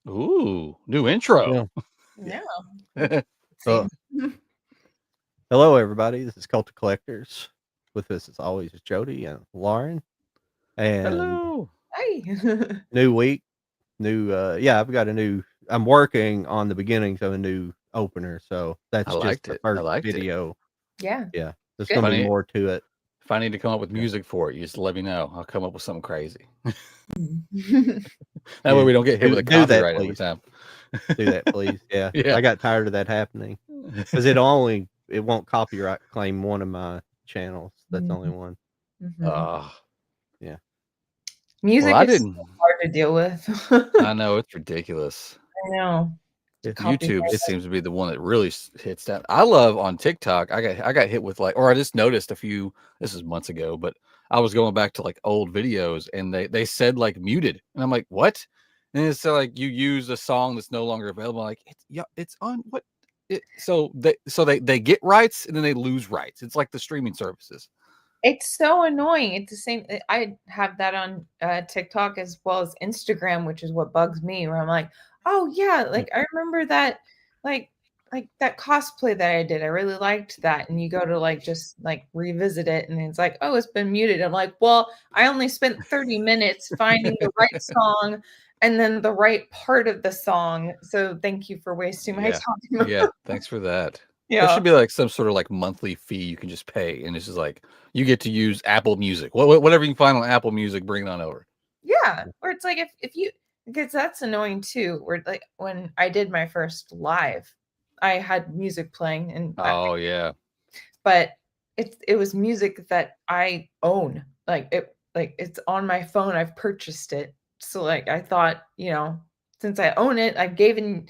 Ooh, new intro. Yeah. Yeah. Same. Hello, everybody. This is Cult of Collectors. With us, as always, is Jody and Lauren. And Hello. Hi. new week, I've got a new. I'm working on the beginnings of a new opener, so I that's just liked the it. I first liked it. video. Yeah. Yeah, there's Good. going to be Funny. more to it. If I need to come up with Yeah. music for it, you just let me know. I'll come up with something crazy. Mhm. That way Yeah. we don't get hit with a Do that, copyright every please. time. Do that, please. Yeah, Yeah. I got tired of that happening because it won't copyright claim one of my channels. That's the only one. Mhm. Yeah. Well, Music I is so didn't. hard to deal with. I know it's ridiculous. I know. Yeah. Copyright. YouTube just seems to be the one that really hits that. I love on TikTok. I got hit with like, or I just noticed a few. This is months ago, but I was going back to like old videos, and they said like muted, and I'm like, what? And it's like you use a song that's no longer available. I'm like it's on what? So they get rights and then they lose rights. It's like the streaming services. It's so annoying. It's the same. I have that on TikTok as well as Instagram, which is what bugs me. Where I'm like, oh yeah, like I remember that, like like that cosplay that I did. I really liked that, and you go to like just like revisit it, and it's like, oh, it's been muted. I'm like, well, I only spent 30 minutes finding the right song, and then the right part of the song. So thank you for wasting my Yeah, time. yeah. Thanks for that. There Yeah. should be like some sort of like monthly fee you can just pay, and it's just like you get to use Apple Music. Whatever you can find on Apple Music, bring it on over. Yeah, or it's like if you because that's annoying too. Where like when I did my first live, I had music playing Oh yeah, but it was music that I own. Like it's on my phone. I've purchased it. So like I thought, since I own it, I've given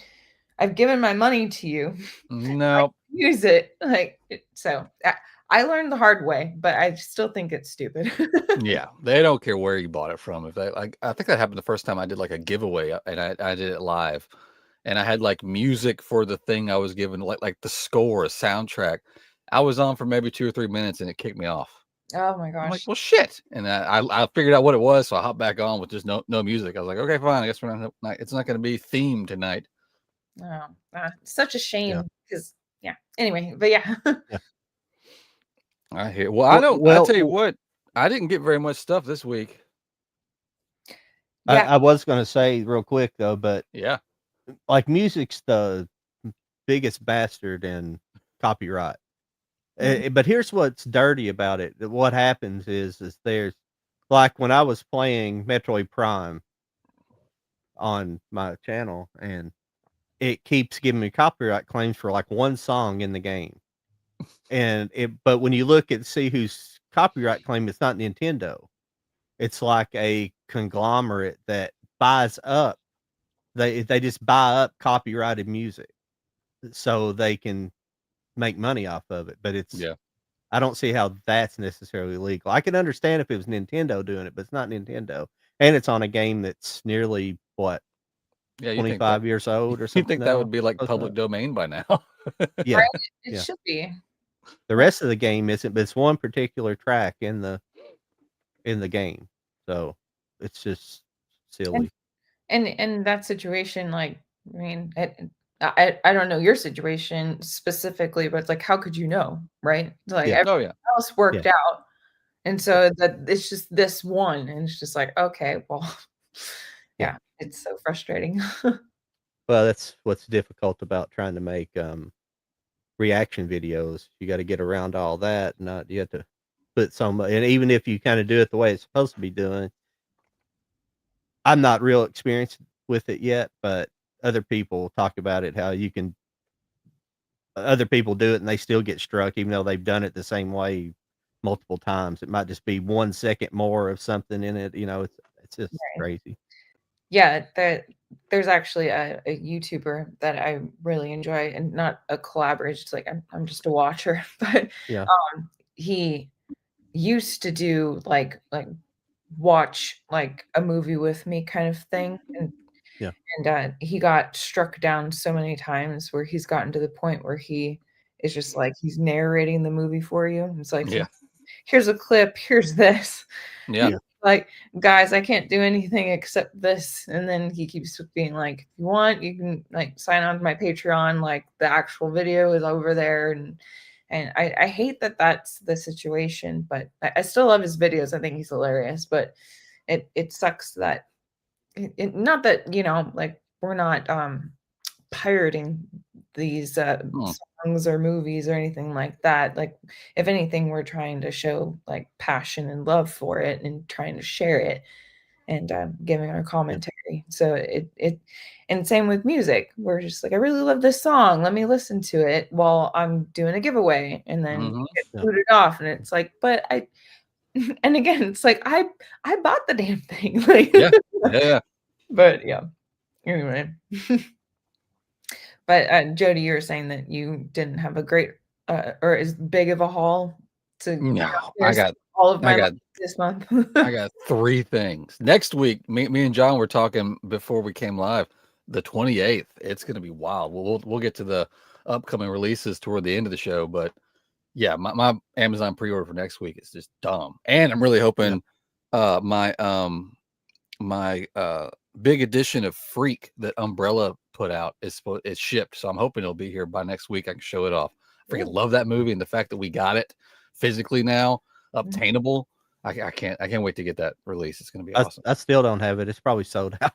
my money to you. no, Use it. I learned the hard way, but I still think it's stupid. yeah. They don't care where you bought it from. If they like, I think that happened the first time I did like a giveaway, and I did it live, and I had like music for the thing I was given, like the score, a soundtrack. I was on for maybe 2 or 3 minutes, and it kicked me off. Oh my I'm like, gosh. well, shit. And I figured out what it was, so I hopped back on with just no music. I was like, okay, fine. I guess it's not going to be themed tonight. Oh, it's such a Yeah. shame because yeah. Anyway, but yeah. Yeah. I hear. Well, I don't. I tell you Well, what, I didn't get very much stuff this week. Yeah. I was going to say real quick though, but Yeah. like music's the biggest bastard in copyright. Mhm. But here's what's dirty about it. What happens is there's like when I was playing Metroid Prime on my channel, and it keeps giving me copyright claims for like one song in the game. But when you look at see whose copyright claim, it's not Nintendo. It's like a conglomerate that buys up. They just buy up copyrighted music so they can make money off of it. But Yeah. I don't see how that's necessarily legal. I could understand if it was Nintendo doing it, but it's not Nintendo, and it's on a game that's nearly what Yeah. You think that? 25 years old or You something think that now. would be like Close enough. public domain by now? Yeah, Right? It yeah. should be. The Right. rest of the game isn't, but it's one particular track in the game, so it's just And silly. in that situation, like, I mean, I don't know your situation specifically, but it's like, how could you know, right? Like Yeah, everything Oh yeah. else yeah, worked out, and yeah, so that it's just this one, and it's just like, okay, well, yeah. yeah, it's so frustrating. Well, that's what's difficult about trying to make reaction videos. You got to get around all that. Not you have to put some, and even if you kind of do it the way it's supposed to be doing, I'm not real experienced with it yet, but other people talk about it, how you can other people do it and they still get struck even though they've done it the same way multiple times. It might just be 1 second more of something in it, it's just crazy. Yeah, there's actually a YouTuber that I really enjoy, and not a collaboration. It's like I'm just a watcher, but Yeah, he used to do like watch like a movie with me kind of thing, yeah, and he got struck down so many times where he's gotten to the point where he is just like he's narrating the movie for you. It's like Yeah. here's a clip, here's this. Yeah. yeah, like, guys, I can't do anything except this. And then he keeps being like, if you want, you can like sign on to my Patreon. Like the actual video is over there. And I hate that that's the situation, but I still love his videos. I think he's hilarious, but it sucks that not that, like we're not pirating these songs or movies or anything like that. Like if anything, we're trying to show like passion and love for it and trying to share it and giving our commentary. So and same with music. We're just like, I really love this song. Let me listen to it while I'm doing a giveaway, and then get booted off. And it's like, but and again, it's like I bought the damn thing. Like, yeah. But yeah. Anyway. But Jody, you were saying that you didn't have a great or as big of a haul to I got all of my this month. I got 3 things. Next week, me and John were talking before we came live. The 28th, it's going to be wild. We'll get to the upcoming releases toward the end of the show, but yeah, my Amazon pre-order for next week is just dumb. And I'm really hoping my big edition of Freak that Umbrella put out is shipped, so I'm hoping it'll be here by next week. I can show it off. I freaking love that movie, and the fact that we got it physically now, obtainable. I can't wait to get that release. It's going to be awesome. I still don't have it. It's probably sold out.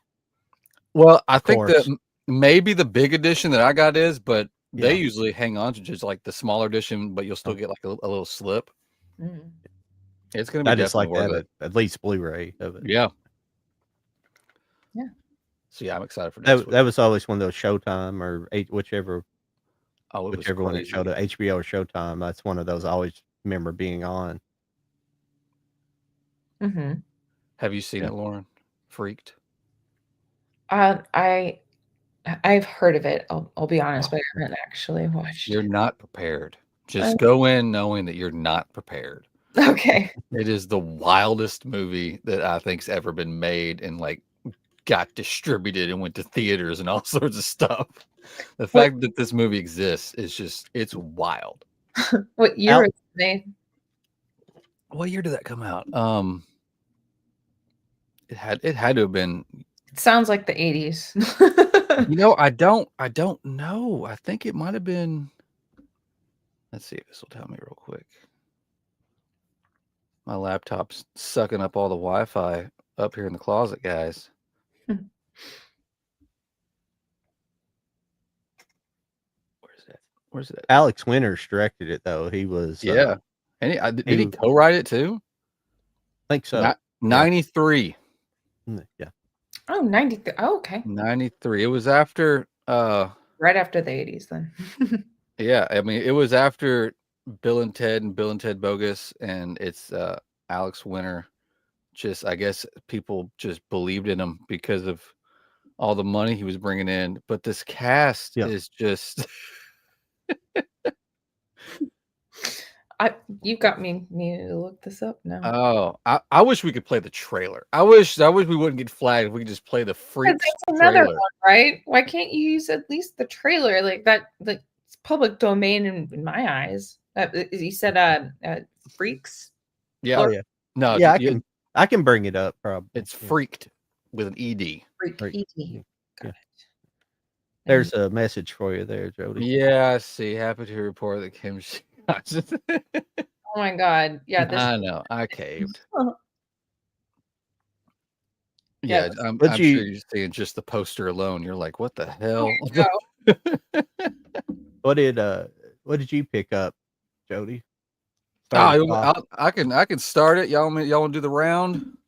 Well, I think that maybe the big edition that I got is, but they usually hang on to just like the smaller edition, but you'll still get like a little slip. It's going to be I just like definitely to have it, at least Blu-ray of it. Yeah. Yeah. So yeah, I'm excited for next week. That was always one of those Showtime or whichever one that showed at HBO or Showtime. That's one of those I always remember being on. Have you seen it, Lauren? Freaked? I've heard of it. I'll be honest, but I haven't actually watched. You're not prepared. Just go in knowing that you're not prepared. Okay. It is the wildest movie that I think's ever been made, and like got distributed and went to theaters and all sorts of stuff. The fact that this movie exists is it's wild. What year was it made? What year did that come out? It had to have been. It sounds like the 80s. I don't know. I think it might have been. Let's see if this will tell me real quick. My laptop's sucking up all the Wi-Fi up here in the closet, guys. Where's that? Alex Winters directed it, though. He was and did he co-write it too? I think so. 93. Yeah. Oh, 93. Oh, okay. 93. It was after right after the 80s then. Yeah, I mean, it was after Bill and Ted Bogus, and it's Alex Winter. Just, I guess people just believed in him because of all the money he was bringing in. But this cast is just. You got me needing to look this up now. Oh, I wish we could play the trailer. I wish we wouldn't get flagged if we could just play the Freaks another trailer. One, right? Why can't you use at least the trailer? Like that, like it's public domain in my eyes. You said Freaks? Yeah. Oh, yeah. No, yeah, I can bring it up probably. It's Freaked with an ED. Freaked. Got it. There's a message for you there, Jody. Yeah, I see. Happy to report that Kim. Oh my God! Yeah, I know. I caved. Yeah, I'm sure you're seeing just the poster alone. You're like, what the hell? What did you pick up, Jody? I can start it. Y'all want to do the round?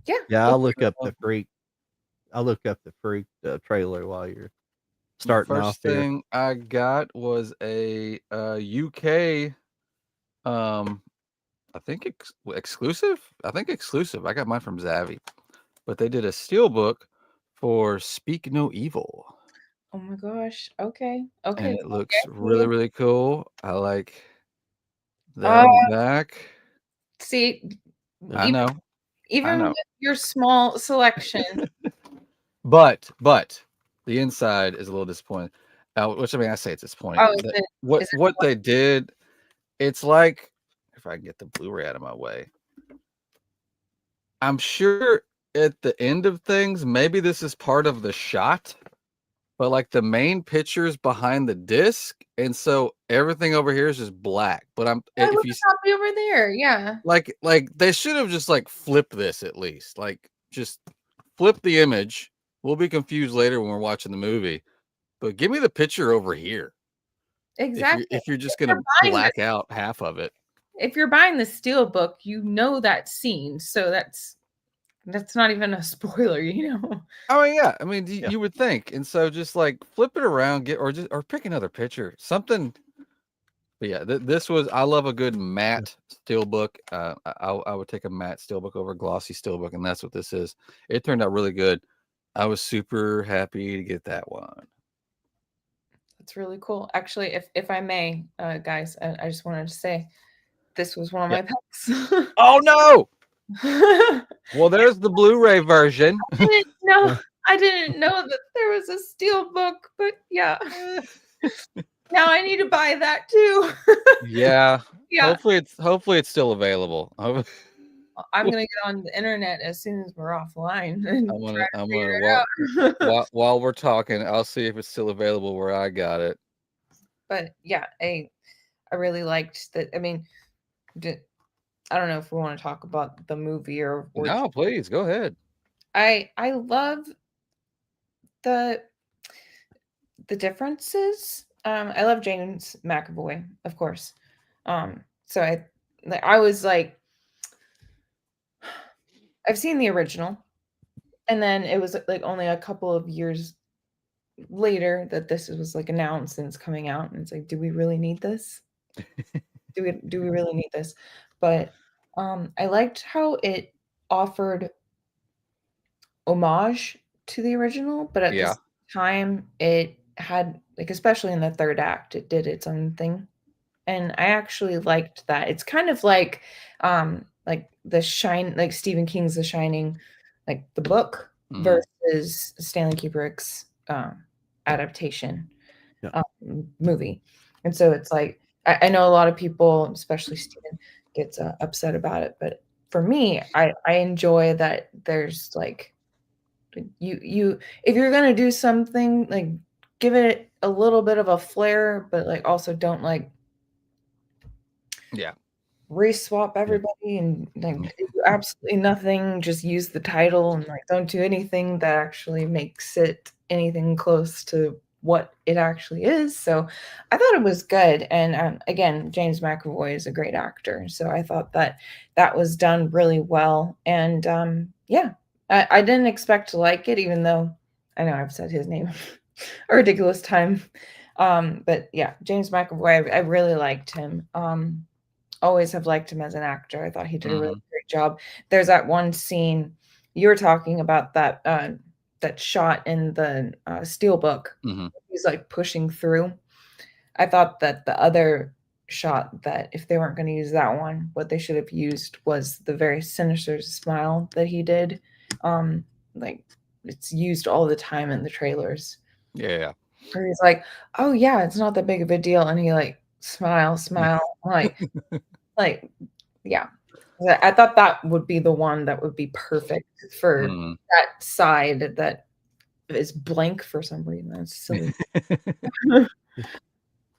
Yeah. Yeah, I'll look up the Freak. I'll look up the Freak trailer while you're starting off. First thing I got was a UK, I think exclusive. I got mine from Zavvi, but they did a steelbook for Speak No Evil. Oh my gosh! Okay. And it looks really, really cool. I like that on the back. See, I know. Even with your small selection. But the inside is a little disappointing. Which I mean, I say it's disappointing. What they did, it's like, if I can get the Blu-ray out of my way, I'm sure at the end of things, maybe this is part of the shot, but like the main picture's behind the disc, and so everything over here is just black. But I if look you at copy over there. Yeah. like they should have just like flipped this at least. Like just flip the image. We'll be confused later when we're watching the movie. But give me the picture over here. Exactly. If you're just If you're gonna buying black out half of it. If you're buying the steel book, you know that scene, so that's not even a spoiler, you know. Oh yeah, I mean Yeah. you would think, and so just like flip it around, or pick another picture, something. But yeah, this was, I love a good matte steelbook. I would take a matte steelbook over a glossy steelbook, and that's what this is. It turned out really good. I was super happy to get that one. That's really cool. Actually, if I may, guys, I just wanted to say this was one of my picks. Oh no! Well, there's the Blu-ray version. I didn't know that there was a steel book, but yeah. Now I need to buy that too. Yeah. Yeah. Hopefully it's still available. I'm gonna get on the internet as soon as we're offline and I'm gonna while we're talking, I'll see if it's still available where I got it. But yeah, I really liked that. I mean, I don't know if we want to talk about the movie or No, please go ahead. I love the differences. I love James McAvoy, of course. So I was like, I've seen the original, and then it was like only a couple of years later that this was like announced and it's coming out, and it's like, do we really need this? do we really need this? But I liked how it offered homage to the original, but at the same time it had, like, especially in the third act, it did its own thing. And I actually liked that. It's kind of like like Stephen King's The Shining, like the book versus Stanley Kubrick's adaptation movie. And so it's like, I know a lot of people, especially Stephen, gets upset about it, but for me, I enjoy that there's like, you if you're gonna do something, like, give it a little bit of a flair, but like also don't like re-swap everybody and like do absolutely nothing, just use the title and like don't do anything that actually makes it anything close to what it actually is. So I thought it was good. And again, James McAvoy is a great actor, so I thought that was done really well. And yeah, I didn't expect to like it, even though I know I've said his name a ridiculous time. But yeah, James McAvoy, I really liked him. Always have liked him as an actor. I thought he did a really great job. There's that one scene you were talking about, that that shot in the steelbook. He's like pushing through. I thought that the other shot, that if they weren't going to use that one, what they should have used was the very sinister smile that he did. Like, it's used all the time in the trailers. Yeah. Where he's like, "Oh yeah, it's not that big of a deal," and he like smile, like, yeah. I thought that would be the one that would be perfect for that side that is blank for some reason. That's silly.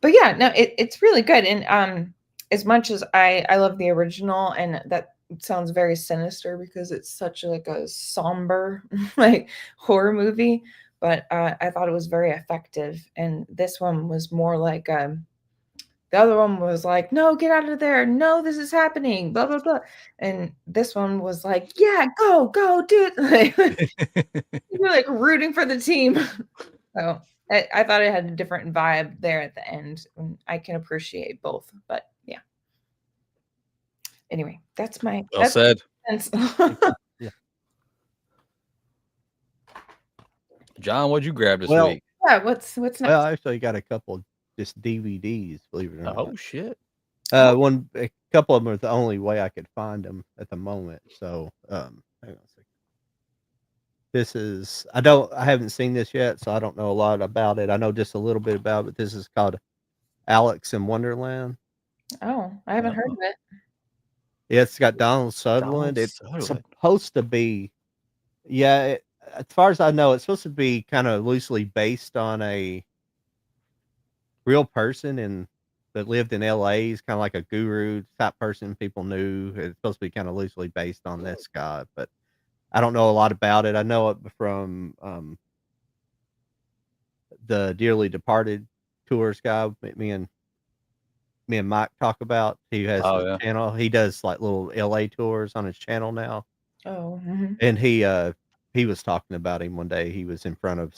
But yeah, no, it's really good. And as much as I love the original, and that sounds very sinister because it's such like a somber like horror movie, but I thought it was very effective. And this one was more like the other one was like, "No, get out of there. No, this is happening, blah, blah, blah." And this one was like, "Yeah, go, do it." You're like rooting for the team. So I thought it had a different vibe there at the end. And I can appreciate both, but yeah. Anyway, that's my Well said. Yeah. John, what'd you grab this week? Yeah, what's next? Well, I actually got a couple just DVDs, believe it or not. Oh shit. A couple of them are the only way I could find them at the moment. So, hang on a second. This is, I haven't seen this yet, so I don't know a lot about it. I know just a little bit about it, but this is called Alex in Wonderland. Oh, I haven't heard of it. Yeah, it's got Donald Sutherland. It's Sutherland. supposed to be, yeah. As far as I know, it's supposed to be kind of loosely based on a real person that lived in L.A. He's kind of like a guru type person people knew. It's supposed to be kind of loosely based on this guy, but I don't know a lot about it. I know it from the Dearly Departed tours guy. Me and Mike talk about. He has Oh his yeah. channel. He does like little LA tours on his channel now. Oh, And he was talking about him one day. He was in front of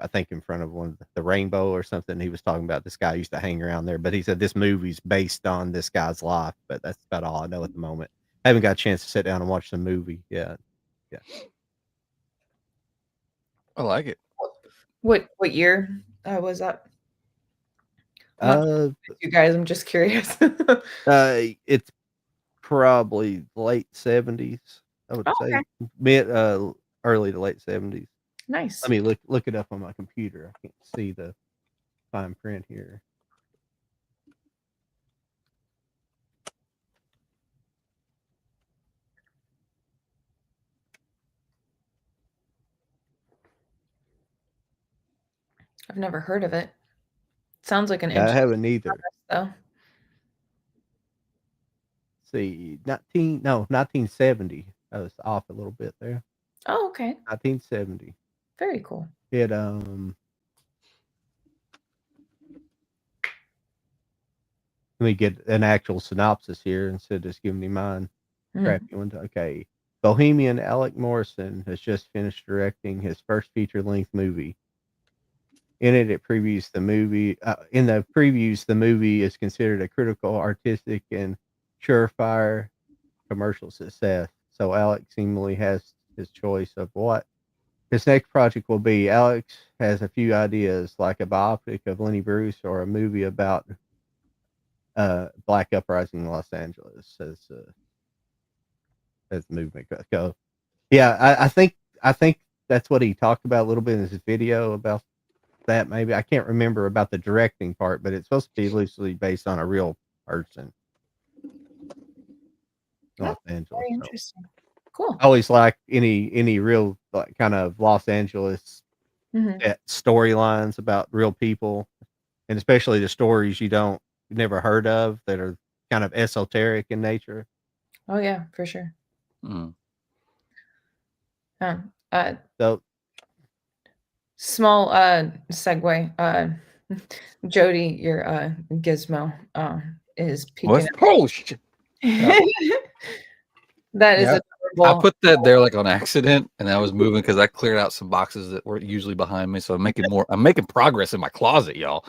I think in front of the Rainbow or something. He was talking about this guy used to hang around there, but he said this movie's based on this guy's life. But that's about all I know at the moment. I haven't got a chance to sit down and watch the movie yet. Yeah. I like it. what year was that? I'm not you guys, I'm just curious. It's probably late 70s, I would say. Okay. Mid early to late 70s. Nice. Let me look it up on my computer. I can't see the fine print here. I've never heard of it. Sounds like an I interesting haven't either. though. See, 1970. I was off a little bit there. Oh, okay. 1970. Very cool. It let me get an actual synopsis here instead of just giving me mine. Crappy one. Okay. Bohemian Alec Morrison has just finished directing his first feature-length movie. In the previews, the movie is considered a critical, artistic, and surefire commercial success. So Alex seemingly has his choice of what his next project will be. Alex has a few ideas, like a biopic of Lenny Bruce or a movie about Black uprising in Los Angeles, as the movement go. Yeah, I think that's what he talked about a little bit in his video about that. Maybe I can't remember about the directing part, but it's supposed to be loosely based on a real person. Los Angeles. Very interesting. Cool. I always like any real like, kind of Los Angeles storylines about real people, and especially the stories you've never heard of that are kind of esoteric in nature. Oh yeah, for sure. So small segue. Jody, your gizmo is peeking. Oh shit. That is adorable. I put that there like on accident, and I was moving because I cleared out some boxes that were usually behind me. So I'm making progress in my closet, y'all.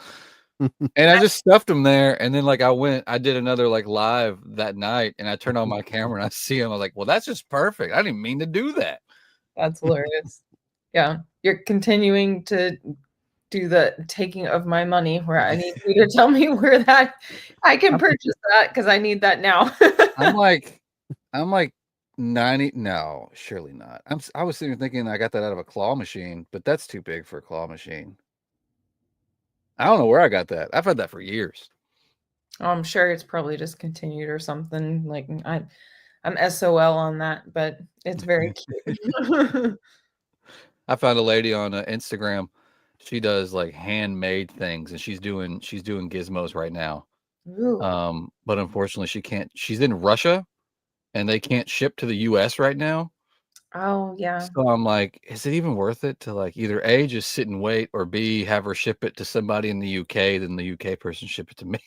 And I just stuffed them there, and then like I did another like live that night, and I turned on my camera and I see him. I was like, well, that's just perfect. I didn't even mean to do that. That's hilarious. Yeah, you're continuing to do the taking of my money where I need you to tell me where that I can purchase that because I need that now. I'm like 90. No, surely not. I was sitting thinking I got that out of a claw machine, but that's too big for a claw machine. I don't know where I got that. I've had that for years. I'm sure it's probably discontinued or something. Like I'm SOL on that, but it's very cute. I found a lady on Instagram. She does like handmade things, and she's doing gizmos right now. Ooh. But unfortunately she can't. She's in Russia, and they can't ship to the US right now. Oh yeah. So I'm like, is it even worth it to like either A, just sit and wait, or B, have her ship it to somebody in the UK, then the UK person ship it to me?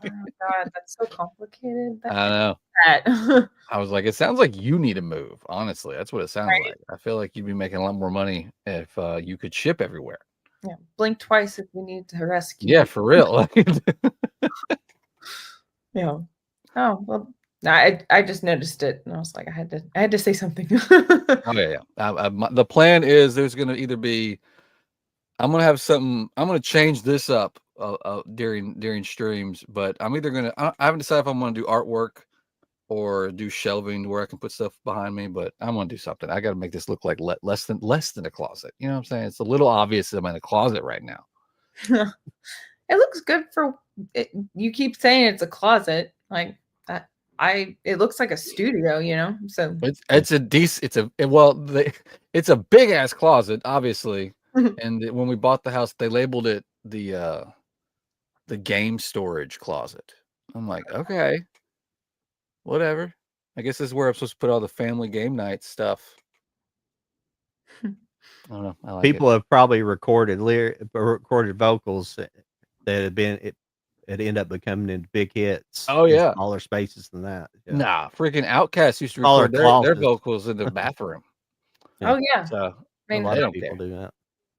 Oh God, that's so complicated. I know. That. I was like, it sounds like you need to move. Honestly, that's what it sounds Right? like. I feel like you'd be making a lot more money if you could ship everywhere. Yeah. Blink twice if we need to rescue. Yeah, for real. Yeah. Oh well. I just noticed it and I was like, I had to say something. Oh yeah. The plan is there's gonna either be I'm gonna change this up during streams, but I'm either gonna I haven't decided if I'm gonna do artwork or do shelving where I can put stuff behind me, but I'm gonna do something. I gotta make this look like less than a closet. You know what I'm saying? It's a little obvious that I'm in a closet right now. It looks good for it. You keep saying it's a closet. Like that. it looks like a studio, you know. So It's a decent. It's a big ass closet, obviously. And when we bought the house, they labeled it the game storage closet. I'm like, okay, whatever. I guess this is where I'm supposed to put all the family game night stuff. I don't know. I like People have probably recorded vocals that had been it end up becoming into big hits. Oh, in yeah. smaller spaces than that. Yeah. Nah, freaking Outkast used to Smaller record their closets. vocals in the bathroom. oh yeah, So I A mean, lot they of don't people care. do that.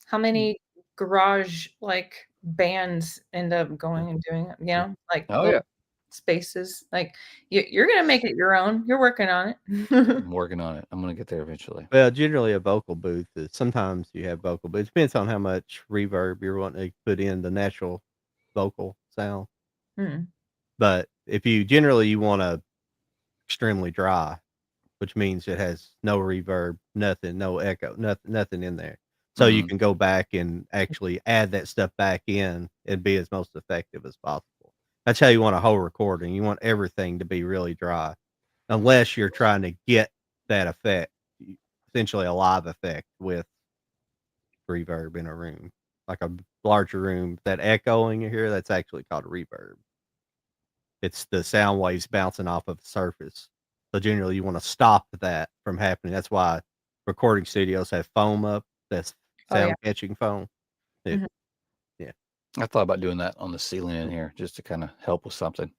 how many garage like bands end up going and doing it? You know, like Oh, little yeah. spaces. Like you're gonna make it your own. You're working on it. I'm working on it. I'm gonna get there eventually. Well, generally a vocal booth is sometimes you have vocal, but it depends on how much reverb you're wanting to put in the natural vocal sound. Hmm. But if you want to extremely dry, which means it has no reverb, nothing, no echo, nothing in there. So you Mhm. can go back and actually add that stuff back in and be as most effective as possible. That's how you want a whole recording. You want everything to be really dry, unless you're trying to get that effect, essentially a live effect with reverb in a room, like a larger room. That echoing you hear, that's actually called a reverb. It's the sound waves bouncing off of the surface. So generally, you want to stop that from happening. That's why recording studios have foam up. That's Oh yeah. sound catching foam. It, Mhm. yeah. I thought about doing that on the ceiling in here just to kind of help with something.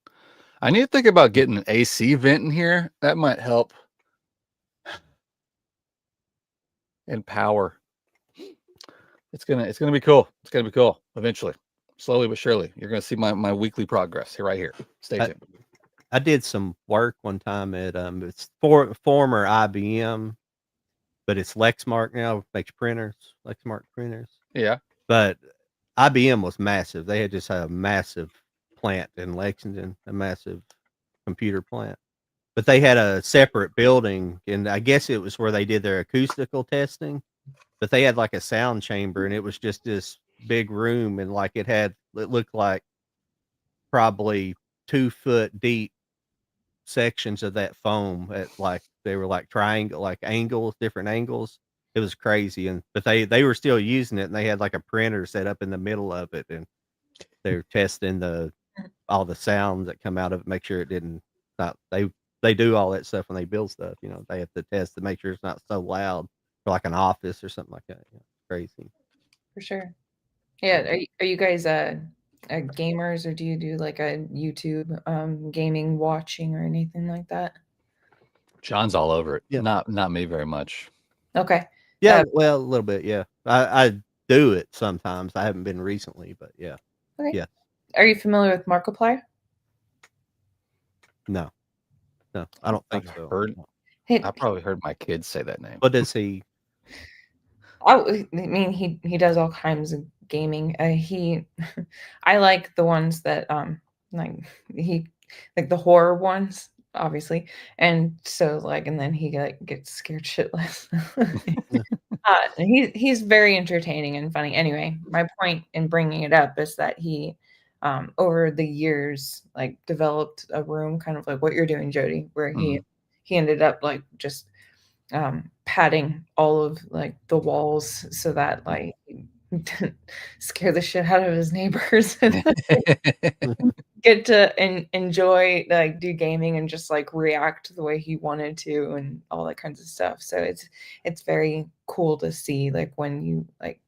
I need to think about getting an AC vent in here. That might help. And power. It's gonna be cool. It's gonna be cool eventually. Slowly but surely. You're gonna see my weekly progress here right here. Stay I, tuned. I did some work one time at it's former IBM, but it's Lexmark now. Makes printers, Lexmark printers. Yeah. But IBM was massive. They had just had a massive plant in Lexington, a massive computer plant. But they had a separate building, and I guess it was where they did their acoustical testing. But they had like a sound chamber, and it was just this big room, and like it looked like probably 2 foot deep sections of that foam at like they were like triangle, like angles, different angles. It was crazy, and but they were still using it, and they had like a printer set up in the middle of it, and they were testing all the sounds that come out of it, make sure it didn't not they do all that stuff when they build stuff. You know, they have to test to make sure it's not so loud for like an office or something like that. You know, crazy. For sure. Yeah. Are you guys gamers, or do you do like a YouTube gaming watching or anything like that? John's all over it. Yeah. Not me very much. Okay. Yeah, well, a little bit, yeah. I do it sometimes. I haven't been recently, but yeah. Okay. Yeah. Are you familiar with Markiplier? No. No, I don't think I've so. heard No. I probably heard my kids say that name. What does he I mean, he does all kinds of gaming. I like the ones that like he like the horror ones, obviously, and so like, and then he like gets scared shitless. He's very entertaining and funny. Anyway, my point in bringing it up is that he, over the years, like developed a room, kind of like what you're doing, Jody, where he ended up like just padding all of like the walls so that like he didn't scare the shit out of his neighbors and get to enjoy like do gaming and just like react the way he wanted to and all that kinds of stuff. So it's very cool to see like when you like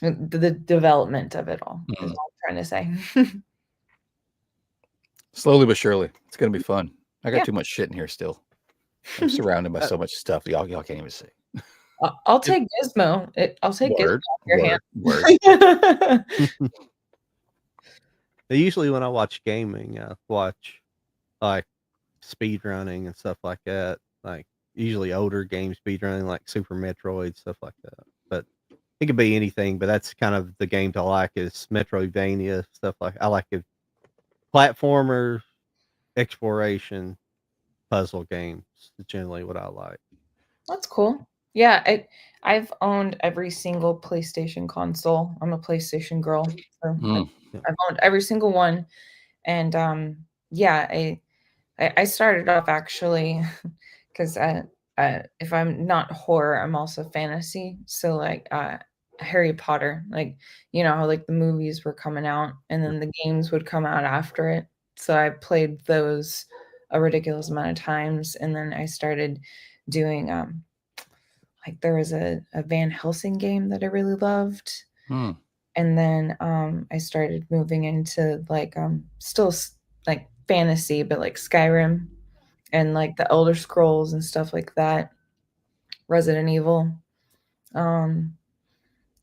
the development of it all is all I'm trying to say. Slowly but surely. It's gonna be fun. I got Yeah. too much shit in here still. I'm surrounded by so much stuff y'all can't even see. I'll take Gizmo. I'll take Gizmo Word, off your hand. word. usually when I watch gaming, I watch like speed running and stuff like that. Like usually older game speed running, like Super Metroid, stuff like that. But it could be anything, but that's kind of the games I like is Metroidvania, stuff like I like it. Platformer, exploration, puzzle games is generally what I like. That's cool. Yeah, I've owned every single PlayStation console. I'm a PlayStation girl. So Mm. I've owned every single one. And yeah, I started off actually because if I'm not horror, I'm also fantasy. So like Harry Potter, like you know how like the movies were coming out and then the games would come out after it. So I played those a ridiculous amount of times, and then I started doing like there was a Van Helsing game that I really loved. Hmm. And then I started moving into like still like fantasy, but like Skyrim and like the Elder Scrolls and stuff like that, Resident Evil, um,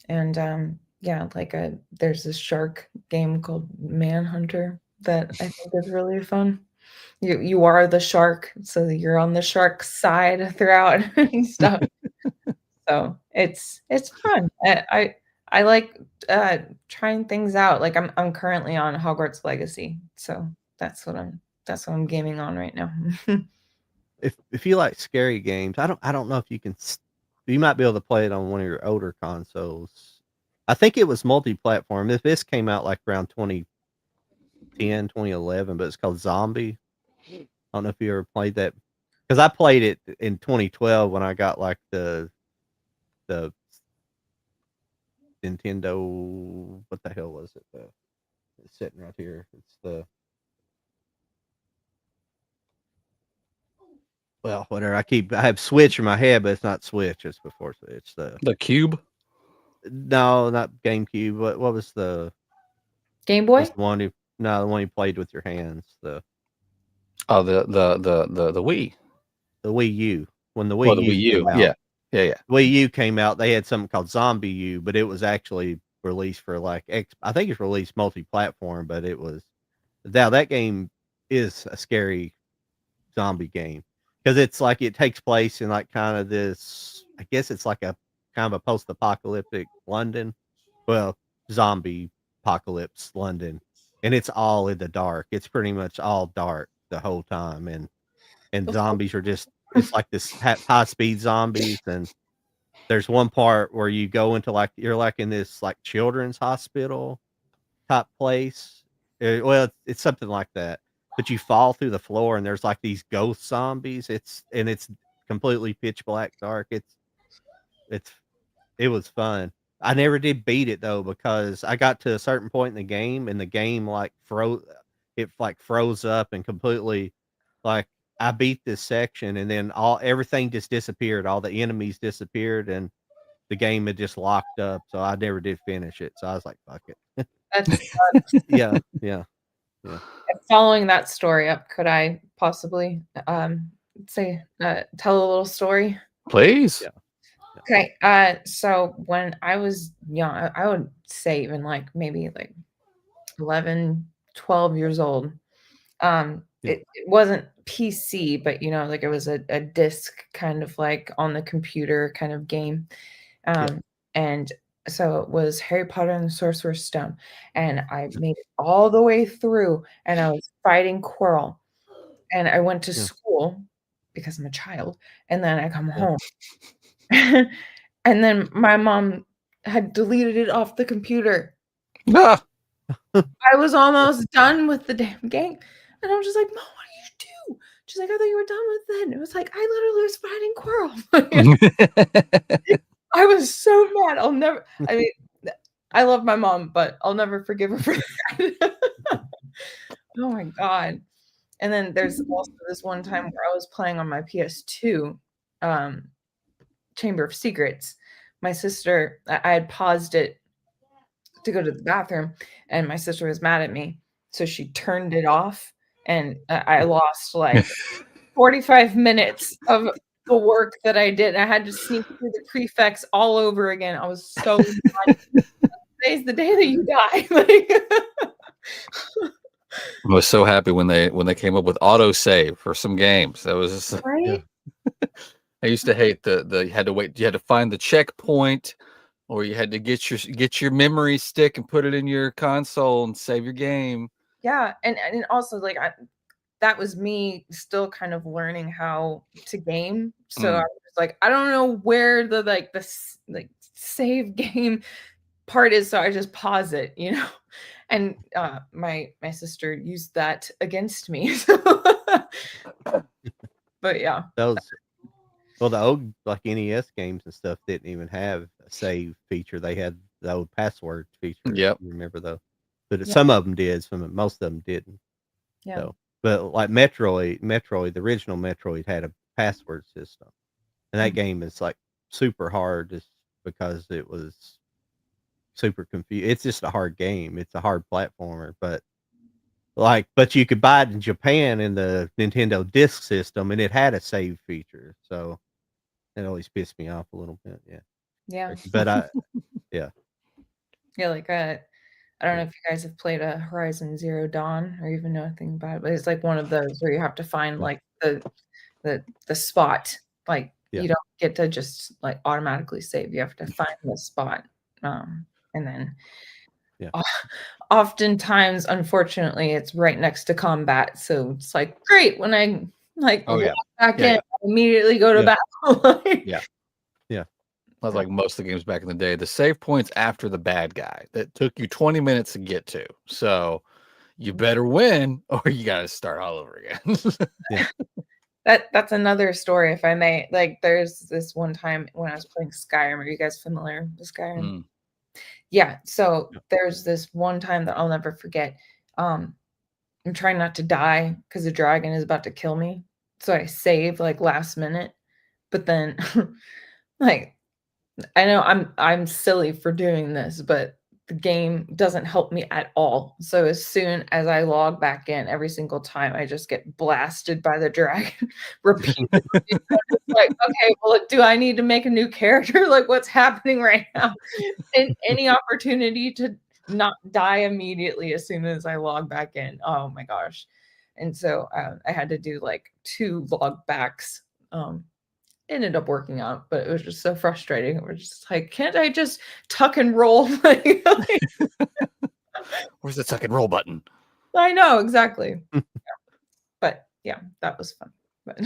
and yeah, like there's this shark game called Manhunter that I think is really fun. You are the shark, so you're on the shark side throughout and stuff. So it's fun. I like trying things out. Like I'm currently on Hogwarts Legacy, so that's what I'm gaming on right now. If you like scary games, I don't know if you can. You might be able to play it on one of your older consoles. I think it was multi-platform. If this came out like around 2010, 2011, but it's called Zombie. I don't know if you ever played that because I played it in 2012 when I got like the Nintendo. What the hell was it? It's sitting right here. It's the well, whatever. I have Switch in my head, but it's not Switch. It's before Switch. It's The Cube. no, not GameCube. What was the Game was Boy? the one you no the one you played with your hands Oh, the Wii. the Wii U when the Well, Wii the U Wii U. came out. Yeah, yeah, yeah. Wii U came out. They had something called Zombie U, but it was actually released for like I think it's released multi-platform, but it was now that game is a scary zombie game because it's like it takes place in like kind of this. I guess it's like a kind of a post-apocalyptic London, well, zombie apocalypse London, and it's all in the dark. It's pretty much all dark the whole time, and zombies are just it's like this high speed zombies, and there's one part where you go into like you're like in this like children's hospital type place. Well, it's something like that. But you fall through the floor and there's like these ghost zombies. It's completely pitch black dark. It's it was fun. I never did beat it though because I got to a certain point in the game and the game like froze up and completely like I beat this section and then all everything just disappeared. All the enemies disappeared and the game had just locked up. So I never did finish it. So I was like, fuck it. That's Yeah, yeah, yeah. following that story up. Could I possibly say tell a little story? Please. Yeah. Okay, so when I was young, I would say even like maybe like 11, 12 years old. Yeah. It wasn't PC, but you know, like it was a disc kind of like on the computer kind of game. Yeah. And so it was Harry Potter and the Sorcerer's Stone. And I made it all the way through and I was fighting Quirrell. And I went to Yeah. school because I'm a child. And then I come Yeah. home. And then my mom had deleted it off the computer. Ah, I was almost done with the damn game. And I was just like, Mom, what do you do? She's like, I thought you were done with it. And it was like, I literally was fighting Quirrell. I was so mad. I mean, I love my mom, but I'll never forgive her for that. Oh my God. And then there's also this one time where I was playing on my PS2, Chamber of Secrets. My sister, I had paused it to go to the bathroom, and my sister was mad at me, so she turned it off, and I lost like 45 minutes of the work that I did. I had to sneak through the prefects all over again. I was so mad. Today's the day that you die. I was so happy when they came up with auto save for some games. That was just, Right? I used to hate the you had to wait, you had to find the checkpoint, or you had to get your memory stick and put it in your console and save your game. Yeah, and also like that was me still kind of learning how to game. So I was like, I don't know where the like save game part is, so I just pause it, and my sister used that against me. But yeah. Those well, the old like NES games and stuff didn't even have a save feature. They had the old password feature. Yep. You remember those? But Yeah. some of them did. Most of them didn't. Yeah. So, but like Metroid, the original Metroid had a password system, and that game is like super hard just because it was super confused. It's just a hard game. It's a hard platformer, but you could buy it in Japan in the Nintendo Disk System, and it had a save feature. So it always pissed me off a little bit. Yeah. Yeah. But yeah. Yeah, like I don't know if you guys have played a Horizon Zero Dawn or even know anything about it, but it's like one of those where you have to find like the spot. Like Yeah. you don't get to just like automatically save. You have to find the spot. And then Yeah. oftentimes, unfortunately, it's right next to combat. So it's like great when I like Oh, yeah. walk back Yeah. in, immediately go to Yeah. battle. Yeah. Yeah. That's like most of the games back in the day. The save points after the bad guy that took you 20 minutes to get to. So you better win or you got to start all over again. Yeah. That's another story, if I may. Like, there's this one time when I was playing Skyrim. Are you guys familiar with Skyrim? Mm. Yeah. So Yeah. there's this one time that I'll never forget. I'm trying not to die because the dragon is about to kill me. So I save like last minute, but then like I know I'm silly for doing this, but the game doesn't help me at all. So as soon as I log back in, every single time I just get blasted by the dragon repeatedly. Like, okay, well, do I need to make a new character? Like, what's happening right now? And any opportunity to not die immediately as soon as I log back in. Oh my gosh. And so I had to do like 2 log backs. Ended up working out, but it was just so frustrating. It was just like, can't I just tuck and roll? Where's the tuck and roll button? I know, exactly. Yeah. But yeah, that was fun. But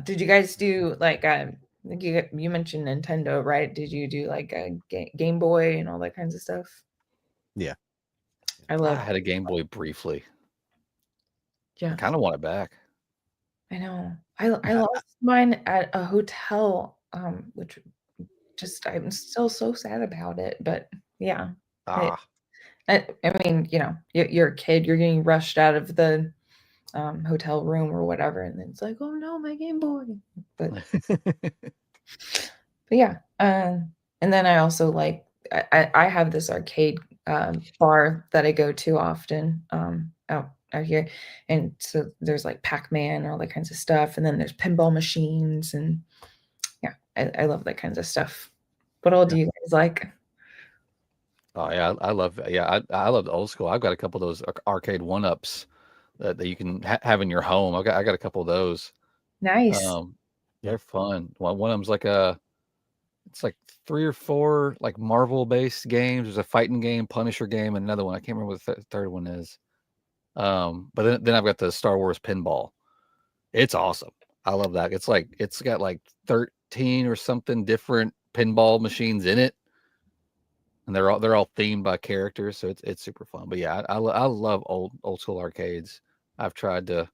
did you guys do like you mentioned Nintendo, right? Did you do like a Game Boy and all that kinds of stuff? Yeah. I had a Game Boy briefly. Yeah. I kind of want it back. I know. I lost mine at a hotel, which just I'm still so sad about it. But yeah, I mean, you're a kid, you're getting rushed out of the hotel room or whatever, and then it's like, oh no, my Game Boy. But yeah, and then I also like I have this arcade bar that I go to often out here, and so there's like Pac-Man and all that kinds of stuff, and then there's pinball machines, and yeah, I love that kinds of stuff. What all do you guys like? Oh yeah, I love the old school. I've got a couple of those arcade one-ups that you can have in your home. I got a couple of those. Nice. They're fun. One of them's like it's like 3 or 4 like Marvel-based games. There's a fighting game, Punisher game, and another one. I can't remember what the third one is. But then I've got the Star Wars pinball. It's awesome. I love that. It's got like 13 or something different pinball machines in it, and they're all themed by characters, so it's super fun. But yeah, I love old school arcades. I've tried to.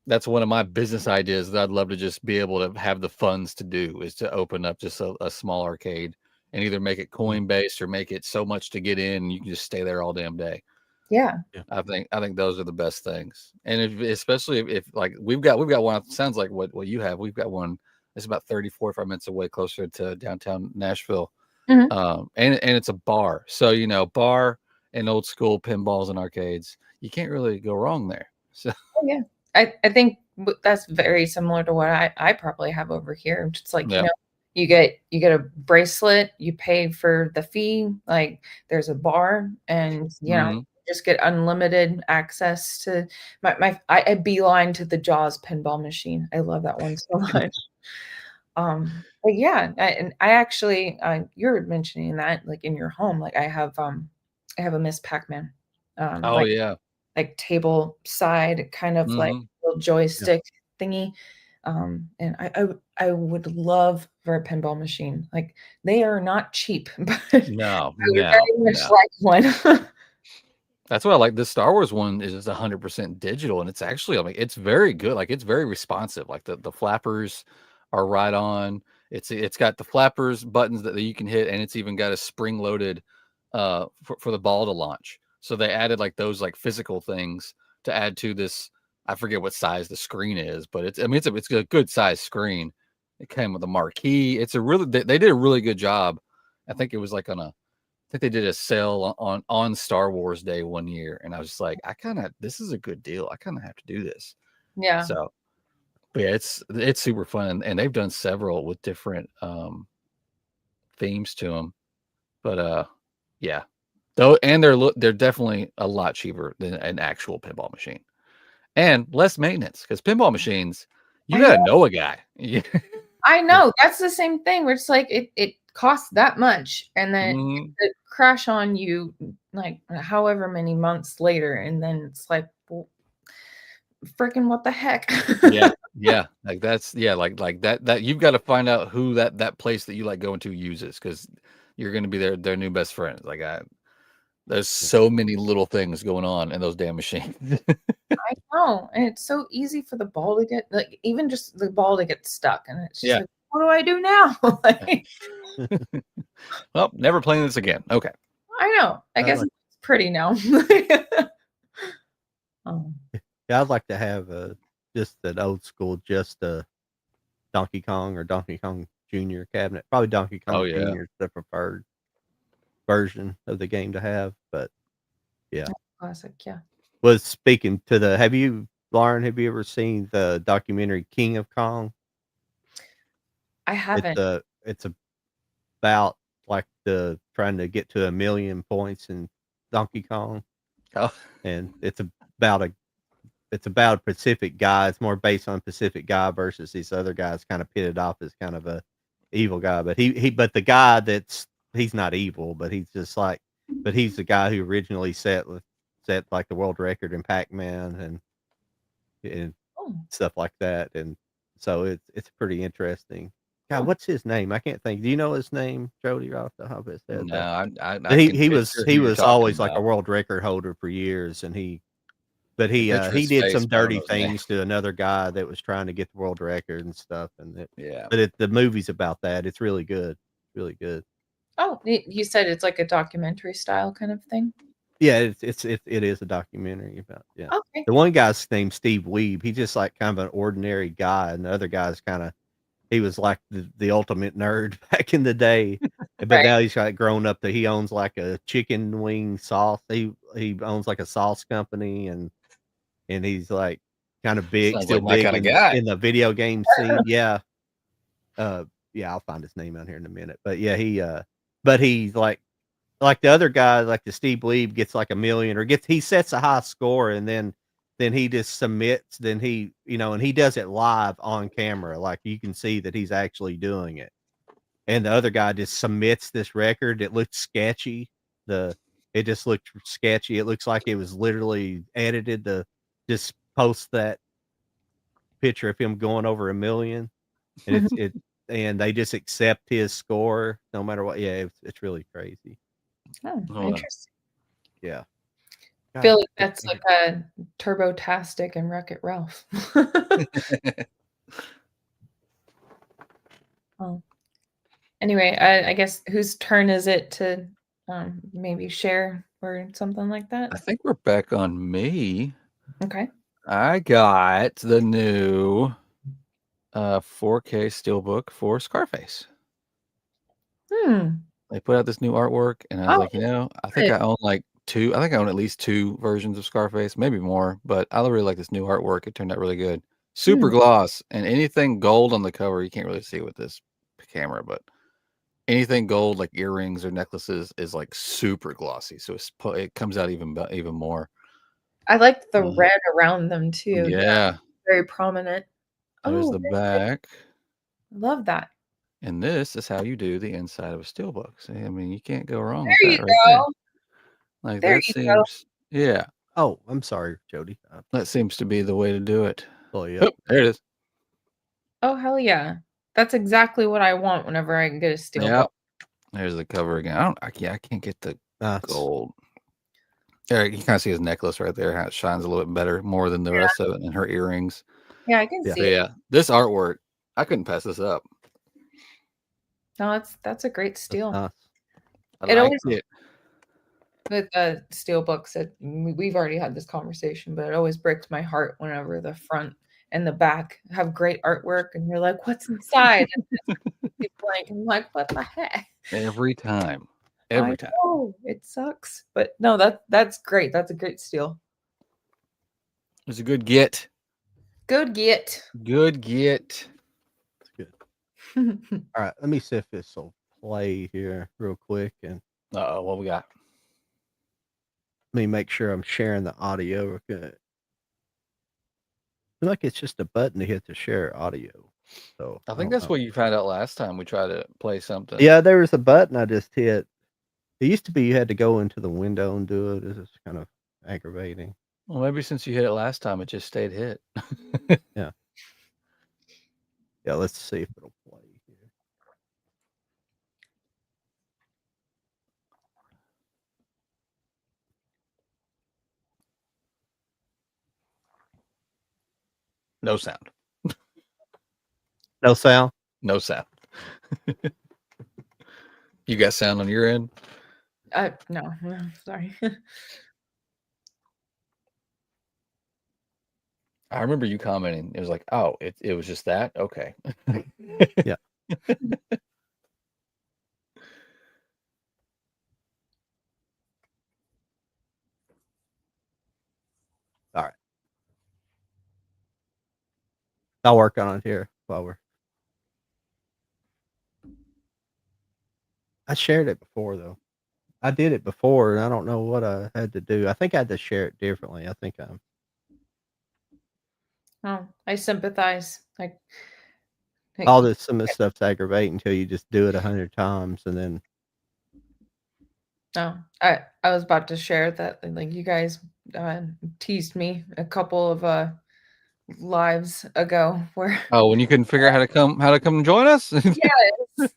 That's one of my business ideas that I'd love to just be able to have the funds to do is to open up just a small arcade and either make it coin based or make it so much to get in and you can just stay there all damn day. Yeah. I think those are the best things. And especially if like we've got one, it sounds like what you have. We've got one that's about 30, 45 minutes away closer to downtown Nashville. Mhm. And it's a bar. So, bar and old school pinballs and arcades, you can't really go wrong there. So Oh, yeah. I think that's very similar to what I probably have over here. It's like, yeah. You get a bracelet, you pay for the fee, like there's a bar, and Mhm. just get unlimited access to I beeline to the Jaws pinball machine. I love that one so much. But yeah, and I actually you're mentioning that like in your home, like I have a Miss Pac-Man. Oh yeah. Like table side kind of like Mhm. little joystick thingy. And I would love for a pinball machine. Like, they are not cheap, but No, I would no, very much no. like one. That's why I like this Star Wars one is just 100% digital, and it's actually, I mean, it's very good. Like, it's very responsive. Like the flappers are right on. It's got the flappers buttons that you can hit, and it's even got a spring loaded for the ball to launch. So they added like those like physical things to add to this. I forget what size the screen is, but it's, I mean, it's a good size screen. It came with a marquee. It's a really, they did a really good job. I think it was like on a, I think they did a sale on Star Wars Day one year, and I was just like, this is a good deal. I kind of have to do this. Yeah. So, but yeah, it's super fun, and they've done several with different themes to them. But yeah, though, and they're definitely a lot cheaper than an actual pinball machine, and less maintenance because pinball machines, you gotta know a guy. Yeah. I know. That's the same thing where it's like it costs that much, and then Mhm. it crash on you like however many months later, and then it's like, well, freaking what the heck? Yeah, yeah, like that's like that you've got to find out who that place that you like going to uses because you're going to be their new best friend. Like there's so many little things going on in those damn machines. I know, and it's so easy for the ball to get like even just the ball to get stuck, and it's just Yeah. like, what do I do now? Like, Well, never playing this again. Okay. I know. I guess like- it's pretty now. Um, Yeah, I'd like to have just an old school, just a Donkey Kong or Donkey Kong Junior cabinet. Probably Donkey Kong Oh yeah. Junior is the preferred version of the game to have. But yeah, classic, yeah. was speaking to the. Have you, Lauren? Have you ever seen the documentary King of Kong? I haven't. It's about like the trying to get to 1,000,000 points in Donkey Kong, Oh, and about a it's about a Pacific guy. It's more based on Pacific guy versus these other guys kind of pitted off as kind of a evil guy. But but the guy he's not evil, but he's just like, but he's the guy who originally set like the world record in Pac-Man and Oh, stuff like that. And so it's pretty interesting. God, oh, what's his name? I can't think. Do you know his name, Jody, off the top of his head? no, I He can he was picture who he you're was talking always like a about. world record holder for years, and he I picture he his did face, some but I don't know dirty his name. things to another guy that was trying to get the world record and stuff. Yeah. But the movie's about that. It's really good, really good. oh, you said it's like a documentary style kind of thing. Yeah, it is a documentary about Okay. The one guy's named Steve Weeb. He's just like kind of an ordinary guy, and the other guy's kind of he was like the ultimate nerd back in the day. But Right. now he's like grown up that he owns like a chicken wing sauce. He owns like a sauce company and he's like kind of big, Sounds still like my big kind of guy. in the video game scene. Yeah. Yeah, I'll find his name out here in a minute. But yeah, but he's like the other guy, like the Steve Bleeb gets like 1,000,000 or he sets a high score and then he just submits, then and he does it live on camera. Like you can see that he's actually doing it. And the other guy just submits this record. It looked sketchy. It just looked sketchy. It looks like it was literally edited to just post that picture of him going over 1,000,000. And and they just accept his score no matter what. Yeah, it's really crazy. Oh, Hold on. interesting. Yeah. I feel like that's like a Turbo-tastic and Wreck-It Ralph. Oh. Anyway, I guess whose turn is it to maybe share or something like that? I think we're back on me. Okay. I got the new 4K steelbook for Scarface. They put out this new artwork, and I was Oh, like, I think I own like two. I think I own at least two versions of Scarface, maybe more. But I really like this new artwork. It turned out really good. Super gloss, and anything gold on the cover, you can't really see with this camera, but anything gold like earrings or necklaces is like super glossy. So it comes out even more. I like the red around them too. Yeah. Very prominent. There's Oh, the back. love that. And this is how you do the inside of a steelbook. See, I mean, you can't go wrong There with you that right there. go. Like There that you go. seems, yeah, Oh, I'm sorry, Jody. that seems to be the way to do it. Oh yeah. Oh, there it is. Oh, hell yeah. That's exactly what I want whenever I can get a steel Yeah. book. There's the cover again. I can't get the Nice. gold. There, you kind of see his necklace right there. How it shines a little bit better, more than the rest of it, and her earrings. Yeah, I can Yeah. see So it. yeah, this artwork, I couldn't pass this up. No, that's a great That's steal. nice. I It like always it. with steel books we've already had this conversation, but it always breaks my heart whenever the front and the back have great artwork and you're like, what's inside? And it's blank. I'm like, what the heck? Every time. I Every time. know, it sucks. But no, that's great. That's a great steal. It's a good get. Good get. Good get. It's good. All right, let me see if this will play here real quick, and Uh-oh, what we got? let me make sure I'm sharing the audio. Okay. I feel like it's just a button to hit to share audio. So I think don't that's know. what you found out last time we tried to play something. Yeah, there was a button I just hit. It used to be you had to go into the window and do it. This is kind of aggravating. Well, maybe since you hit it last time, it just stayed hit. Yeah. Yeah, let's see if it'll play here. No sound. No sound? No sound. You got sound on your end? No, sorry. I remember you commenting. It was like, oh, it was just that? Okay. Yeah. All right. I'll work on it here while we're. I shared it before though. I did it before, and I don't know what I had to do. I think I had to share it differently. I think I'm. Oh, I sympathize. Like All this some of this stuff's aggravating until you just do it 100 times, and then. No, I was about to share that like you guys teased me a couple of lives ago where Oh, when you couldn't figure out how to come join us? yes,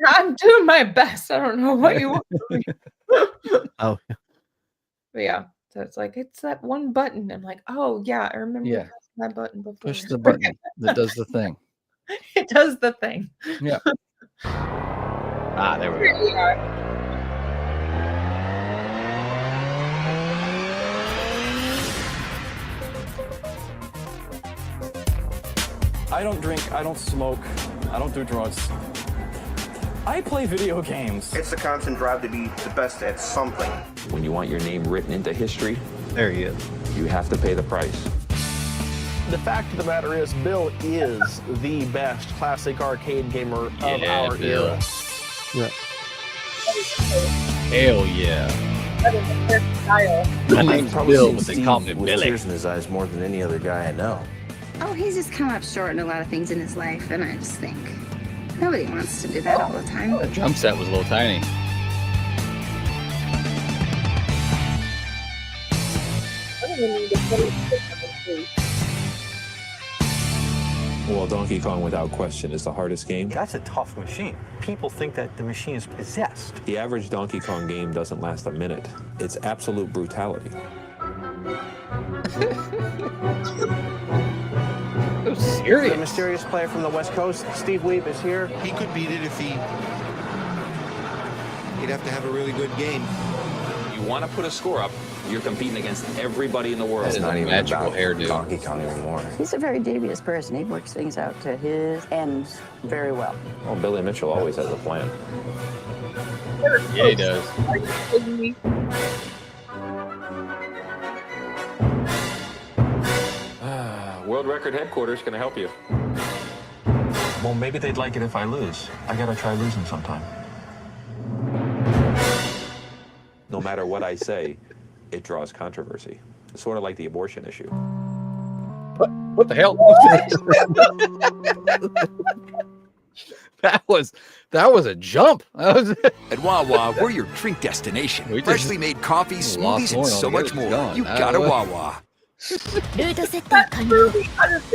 I'm doing my best. I don't know what you want from me. Oh, But yeah, so it's like it's that one button. I'm like, oh yeah, I remember Yeah. pressing that button before. Push the button that does the thing. It does the thing. Yeah. There we Here go. we are. I don't drink, I don't smoke, I don't do drugs. I play video games. It's the constant drive to be the best at something. When you want your name written into history, there he is. you have to pay the price. The fact of the matter is, Bill is the best classic arcade gamer of our Bill. era. Yeah. Hell yeah. That is a fair style. My name's Probably Bill, seen but they Steve call me with Billy. tears in his eyes more than any other guy I know. Oh, he's just come up short in a lot of things in his life, and I just think nobody wants to do that all the time. The drum set was a little tiny. Well, Donkey Kong, without question, is the hardest game. That's a tough machine. People think that the machine is possessed. The average Donkey Kong game doesn't last a minute. It's absolute brutality. So serious. The mysterious player from the West Coast, Steve Weeb, is here. He could beat it if he'd have to have a really good game. You want to put a score up, you're competing against everybody in the world. That is Not a even magical about hairdo. Donkey Kong anymore. He's a very devious person. He works things out to his ends very well. Well, Billy Mitchell always has a plan. Yeah, he does. Are you kidding me? World Record Headquarters can I help you. Well, maybe they'd like it if I lose. I gotta try losing sometime. No matter what I say, it draws controversy. It's sort of like the abortion issue. What the hell? That was a jump. At Wawa, we're your drink destination. We just Freshly made coffee, lost smoothies, and Lauren so altogether. much She's more. gone. You got a Wawa. ルート設定完了。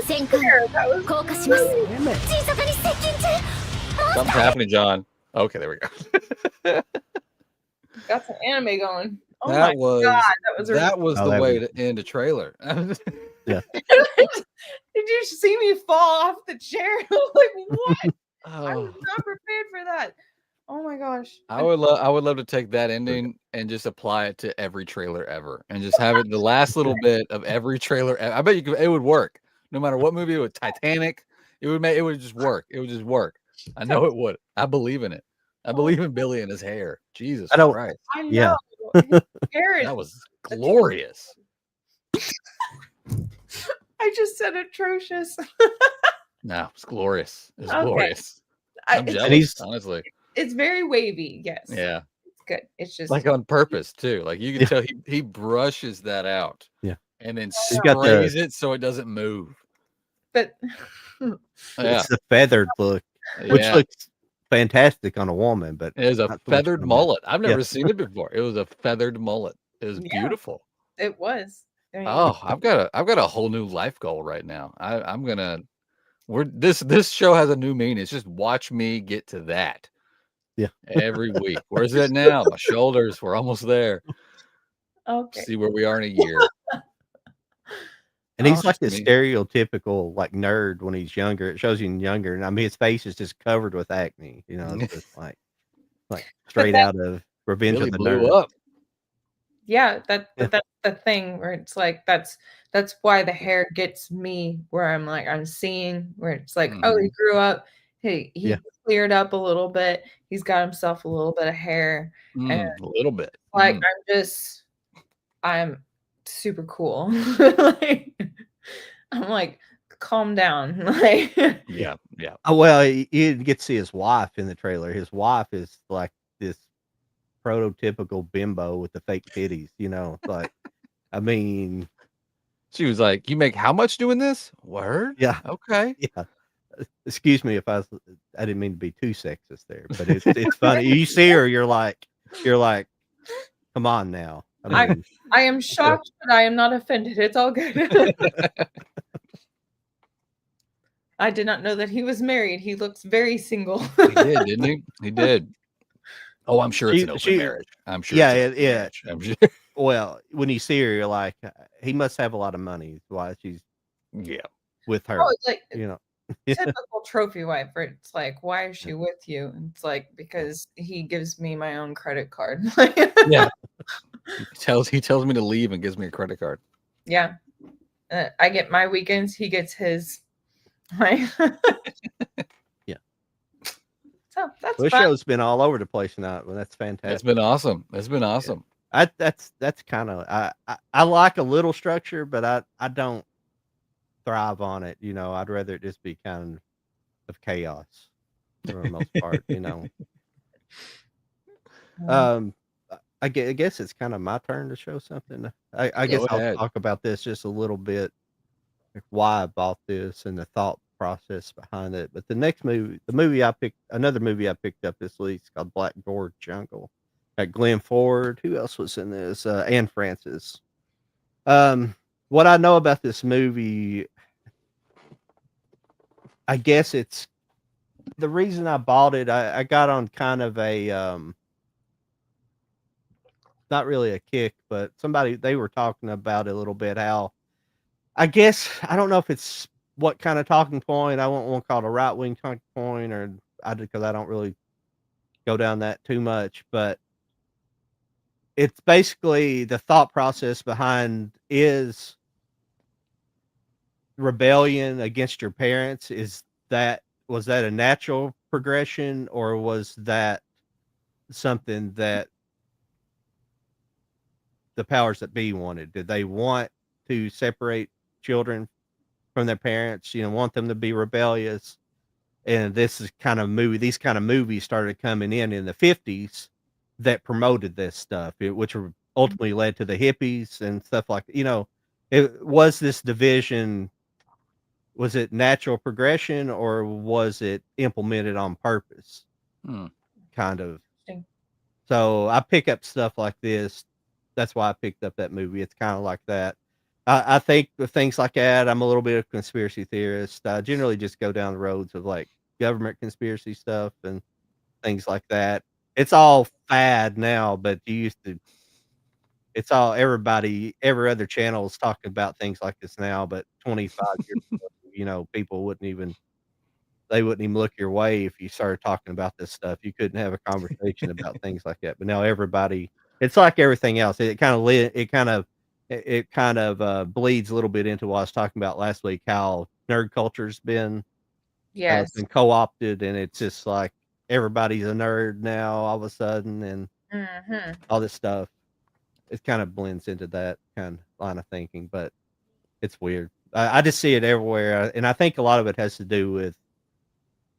戦艦 That was 降下します。 Damn it. 小さに接近中。 Something's happening, John. Okay, there we go. got some anime going. Oh that my was god, that was Oh, the that way was- to end a trailer. Yeah. Did you see me fall off the chair? I was like, what? I was Oh, not prepared for that. Oh my gosh. I would love to take that ending and just apply it to every trailer ever, and just have it the last little bit of every trailer. I bet it would work no matter what movie. It would Titanic. It would just work. It would just work. I know it would. I believe in it. I believe in Billy and his hair. Jesus Christ. I know. Yeah. His hair is That was glorious. I just said atrocious. No, it's glorious. It's Okay. glorious. I'm It's- jealous, honestly. It's very wavy, yes. Yeah. It's good. It's just Like on purpose too. Like you can tell he brushes that out. Yeah. And then He's got sprays it so it doesn't move. but Yeah. It's the feathered look, which Yeah. looks fantastic on a woman, but It is a not so much feathered on a man. mullet. I've never Yeah. seen it before. It was a feathered mullet. It was Yeah. beautiful. it was. I mean, Oh, I've got a whole new life goal right now. I'm gonna this show has a new meaning. It's just watch me get to that. Yeah. Every week. Where's it now? My shoulders. We're almost there. okay. See where we are in a year. And he's Oh, like the me. stereotypical like nerd when he's younger. It shows him younger, and I mean his face is just covered with acne. You know, it's just like straight that- out of Revenge Really of the blew Nerds. up. Yeah, Yeah. that's the thing where it's like that's why the hair gets me where I'm like I'm seeing where it's like, oh, he grew up, he Yeah. cleared up a little bit, he's got himself a little bit of hair, and A little bit. like I'm super cool. Like, I'm like, calm down. Like Yeah, yeah. Oh well, you didn't get to see his wife in the trailer. His wife is like this prototypical bimbo with the fake titties. You know, it's like I mean, She was like, "You make how much doing this?" Word? yeah, Okay. yeah. Excuse me if I didn't mean to be too sexist there, but it's funny. You see her, you're like, come on now. I mean, I am shocked, but I am not offended. It's all good. I did not know that he was married. He looks very single. He did, didn't he? He did. Oh, I'm sure it's an open She- marriage. I'm sure. yeah, it's an open yeah. marriage. I'm sure. well, when you see her, you're like, he must have a lot of money. Why she's Yeah. with her? Oh, it's like You know, typical trophy wife where it's like, why is she with you? And it's like, because he gives me my own credit card. Yeah. He tells me to leave and gives me a credit card. Yeah. I get my weekends, he gets his. My Yeah. So that's this fun. show's been all over the place now. Well, that's fantastic. It's been awesome. It's been awesome. That's kind of I like a little structure, but I don't thrive on it. You know, I'd rather it just be kind of chaos for the most part. You know. I guess it's kind of my turn to show something. I guess Go I'll ahead. talk about this just a little bit, like why I bought this and the thought process behind it. But the next movie, another movie I picked up this week is called Black Gorge Jungle. Got Glenn Ford. Who else was in this? Anne Francis. What I know about this movie, I guess it's the reason I bought it. I got on kind of a not really a kick, but they were talking about it a little bit. How I guess I don't know if it's what kind of talking point. I won't want to call it a right wing talking point, or because I don't really go down that too much. But it's basically the thought process behind is rebellion against your parents. Was that a natural progression, or was that something that the powers that be wanted? Did they want to separate children from their parents? You know, want them to be rebellious? And these kind of movies started coming in the 50s that promoted this stuff, which ultimately led to the hippies and stuff like that. You know, it was this division. Was it natural progression, or was it implemented on purpose? Kind of. Interesting. So I pick up stuff like this. That's why I picked up that movie. It's kind of like that. I think with things like that, I'm a little bit of a conspiracy theorist. I generally just go down the roads of like government conspiracy stuff and things like that. It's all fad now, but you used to. It's all every other channel is talking about things like this now, but 25 years ago, people they wouldn't even look your way if you started talking about this stuff. You couldn't have a conversation about things like that. But now it's like everything else. It kind of bleeds a little bit into what I was talking about last week, how nerd culture's Yes. been co-opted, and it's just like everybody's a nerd now all of a sudden, and Mm-hmm. all this stuff. It kind of blends into that kind of line of thinking, but it's weird. I just see it everywhere, and I think a lot of it has to do with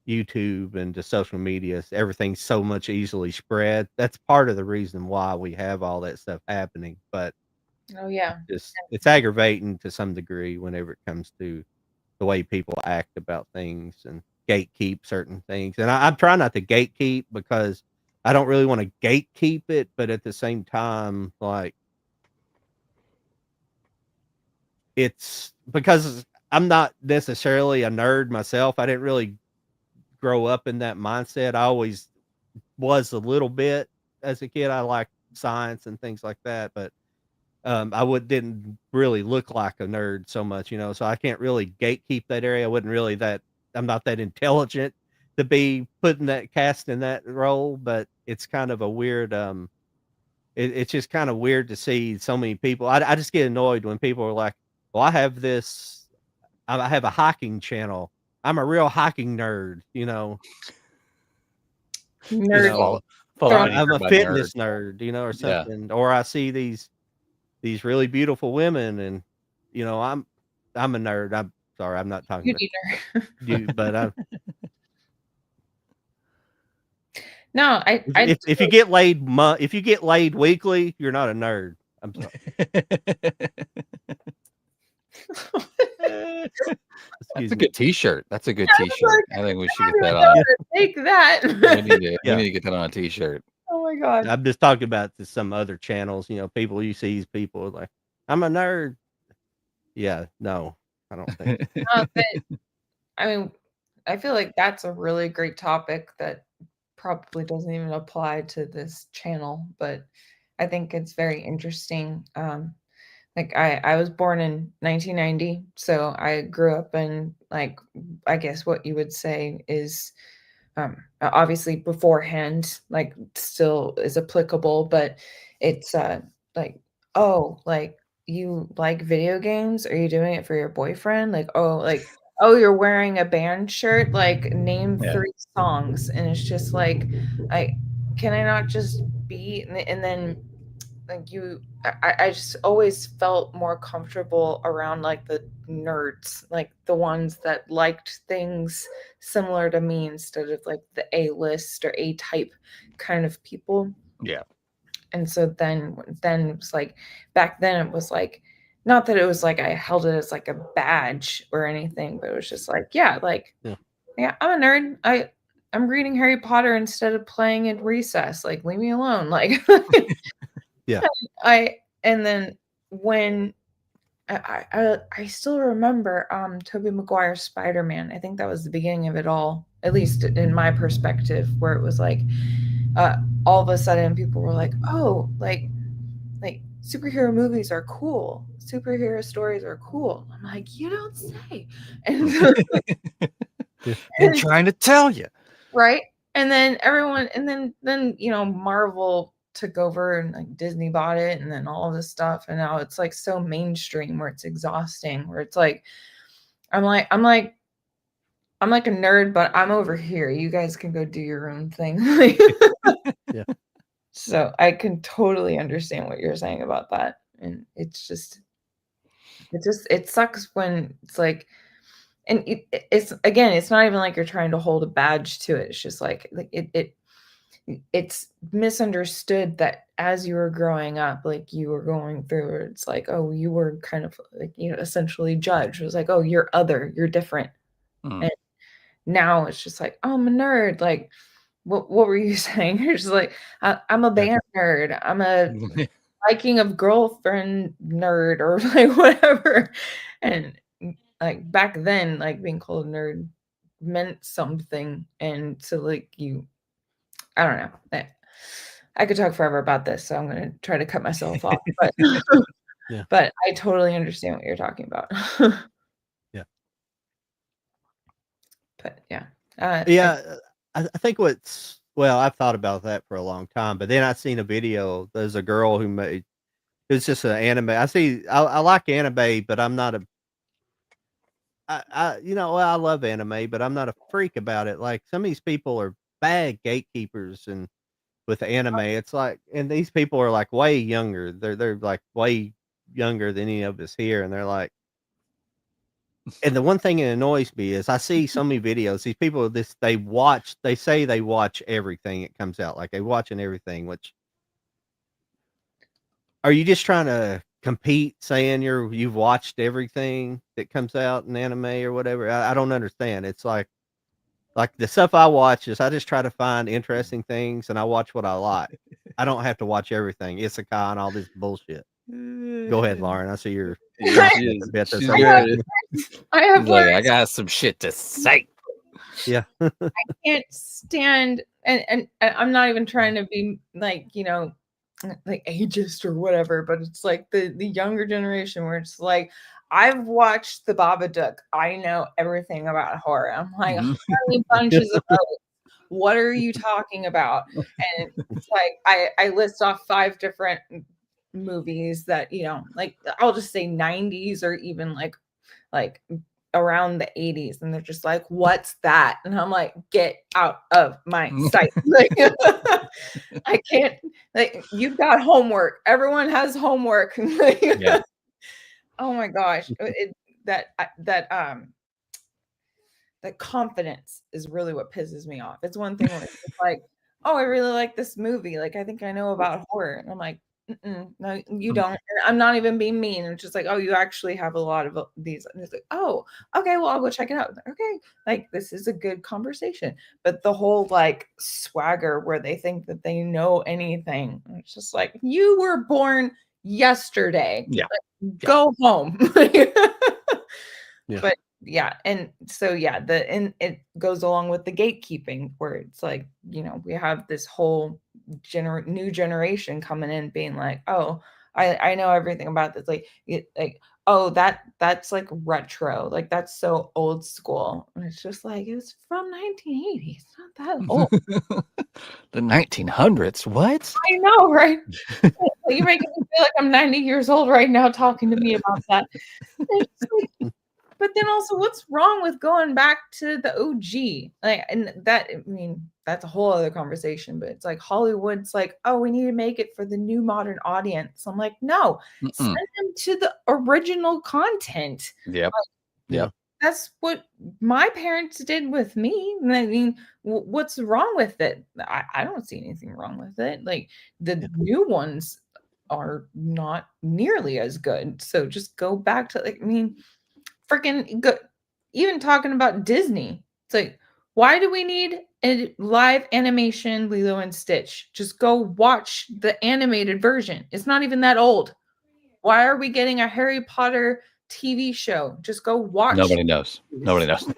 YouTube and just social media. Everything's so much easily spread. That's part of the reason why we have all that stuff happening. But Oh yeah. it's aggravating to some degree whenever it comes to the way people act about things and gatekeep certain things. And I'm trying not to gatekeep because I don't really want to gatekeep it, but at the same time, like it's because I'm not necessarily a nerd myself. I didn't really grow up in that mindset. I always was a little bit as a kid. I liked science and things like that, but didn't really look like a nerd so much, so I can't really gatekeep that area. I'm not that intelligent to be cast in that role, but it's kind of a weird, it's just kind of weird to see so many people. I just get annoyed when people are like, well, I have a hiking channel. I'm a real hiking nerd, Nerd. I'm a fitness nerd, or something. Or I see these really beautiful women, and I'm a nerd. I'm sorry, I'm not talking about you, but I'm. No, if you get laid weekly, you're not a nerd. I'm sorry. That's a good T-shirt. That's a good T-shirt. I think we should get that on. Take that. We need to get that on a T-shirt. Oh my god! I'm just talking about some other channels. People you see, people are like, I'm a nerd. Yeah, no, I don't think. But, I mean, I feel like that's a really great topic that probably doesn't even apply to this channel, but I think it's very interesting. Like I was born in 1990, so I grew up in, like, I guess what you would say is obviously beforehand, like, still is applicable, but it's like, oh, like, you like video games? Are you doing it for your boyfriend? Like, oh, you're wearing a band shirt? Like, name 3 songs. And it's just like, can I not just be, and then like I just always felt more comfortable around like the nerds, like the ones that liked things similar to me instead of like the A-list or A-type kind of people. Yeah. And so then it was like, back then it was like, not that it was like I held it as like a badge or anything, but it was just like, yeah, I'm a nerd. I'm reading Harry Potter instead of playing at recess. Like, leave me alone. Like, yeah. And then when I still remember Tobey Maguire's Spider-Man. I think that was the beginning of it all, at least in my perspective, where it was like all of a sudden people were like, oh, like superhero movies are cool. Superhero stories are cool. I'm like, you don't say. And so, I'm trying to tell you. Right. And then then Marvel took over and like Disney bought it, and then all of this stuff, and now it's like so mainstream where it's exhausting, where it's like I'm like a nerd, but I'm over here. You guys can go do your own thing. Yeah. So I can totally understand what you're saying about that. And it sucks when it's like, and it's not even like you're trying to hold a badge to it. It's just like it's misunderstood that as you were growing up, like you were going through it, it's like, oh, you were kind of like, essentially judged. It was like, oh, you're other, you're different. And now it's just like, oh, I'm a nerd. Like, what were you saying? You're just like, I'm a band nerd. I'm a liking of girlfriend nerd or like whatever. And like back then, like being called a nerd meant something. And so like I don't know. I could talk forever about this, so I'm gonna try to cut myself off. But Yeah. but I totally understand what you're talking about. Yeah. But yeah. Yeah, I think I've thought about that for a long time, but then I seen a video. There's a girl who made it's just an anime. I like anime, but I'm not a I love anime, but I'm not a freak about it. Like some of these people are bad gatekeepers and with anime, it's like, and these people are like way younger. They're like way younger than any of us here, and they're like, and the one thing that annoys me is I see so many videos. These people, they say they watch everything that comes out, like they watching everything. Which are you just trying to compete, saying you've watched everything that comes out in anime or whatever? I don't understand. It's like the stuff I watch is I just try to find interesting things and I watch what I like. I don't have to watch everything. Isekai and all this bullshit. Go ahead, Lauren. I see you're She's good. I have Like, words. I got some shit to say. Yeah. I can't stand, and I'm not even trying to be like, like ageist or whatever, but it's like the younger generation where it's like, I've watched the Babadook. I know everything about horror. I'm like, honey bunches of oats. What are you talking about? And it's like I list off 5 different movies that, like I'll just say 90s or even like around the 80s, and they're just like, what's that? And I'm like, get out of my sight. Like, I can't, like, you've got homework. Everyone has homework. Yeah. Oh my gosh. That confidence is really what pisses me off. It's one thing when it's like, oh, I really like this movie. Like, I think I know about horror. And I'm like, no, you don't. And I'm not even being mean. I'm just like, oh, you actually have a lot of these. And it's like, oh, okay, well, I'll go check it out. Okay, like this is a good conversation. But the whole like swagger where they think that they know anything, it's just like, you were born yesterday. Yeah. Like, go home. Yeah. But yeah, and so yeah, and it goes along with the gatekeeping where it's like, we have this whole new generation coming in being like, oh, I know everything about this, like oh, that's like retro, like that's so old school. And it's just like, it's from 1980, it's not that old. The 1900s. What? I know, right? You're making me feel like I'm 90 years old right now talking to me about that. It's like, but then also, what's wrong with going back to the OG? Like, and that, I mean, that's a whole other conversation, but it's like Hollywood's like, oh, we need to make it for the new modern audience. I'm like, no, send them to the original content. Yep. Like, that's what my parents did with me. I mean, what's wrong with it? I don't see anything wrong with it. Like, the new ones are not nearly as good. So just go back to, like, I mean, freaking good. Even talking about Disney, it's like, why do we need a live animation Lilo and Stitch? Just go watch the animated version. It's not even that old. Why are we getting a Harry Potter TV show? Just go watch. Nobody knows. Nobody knows.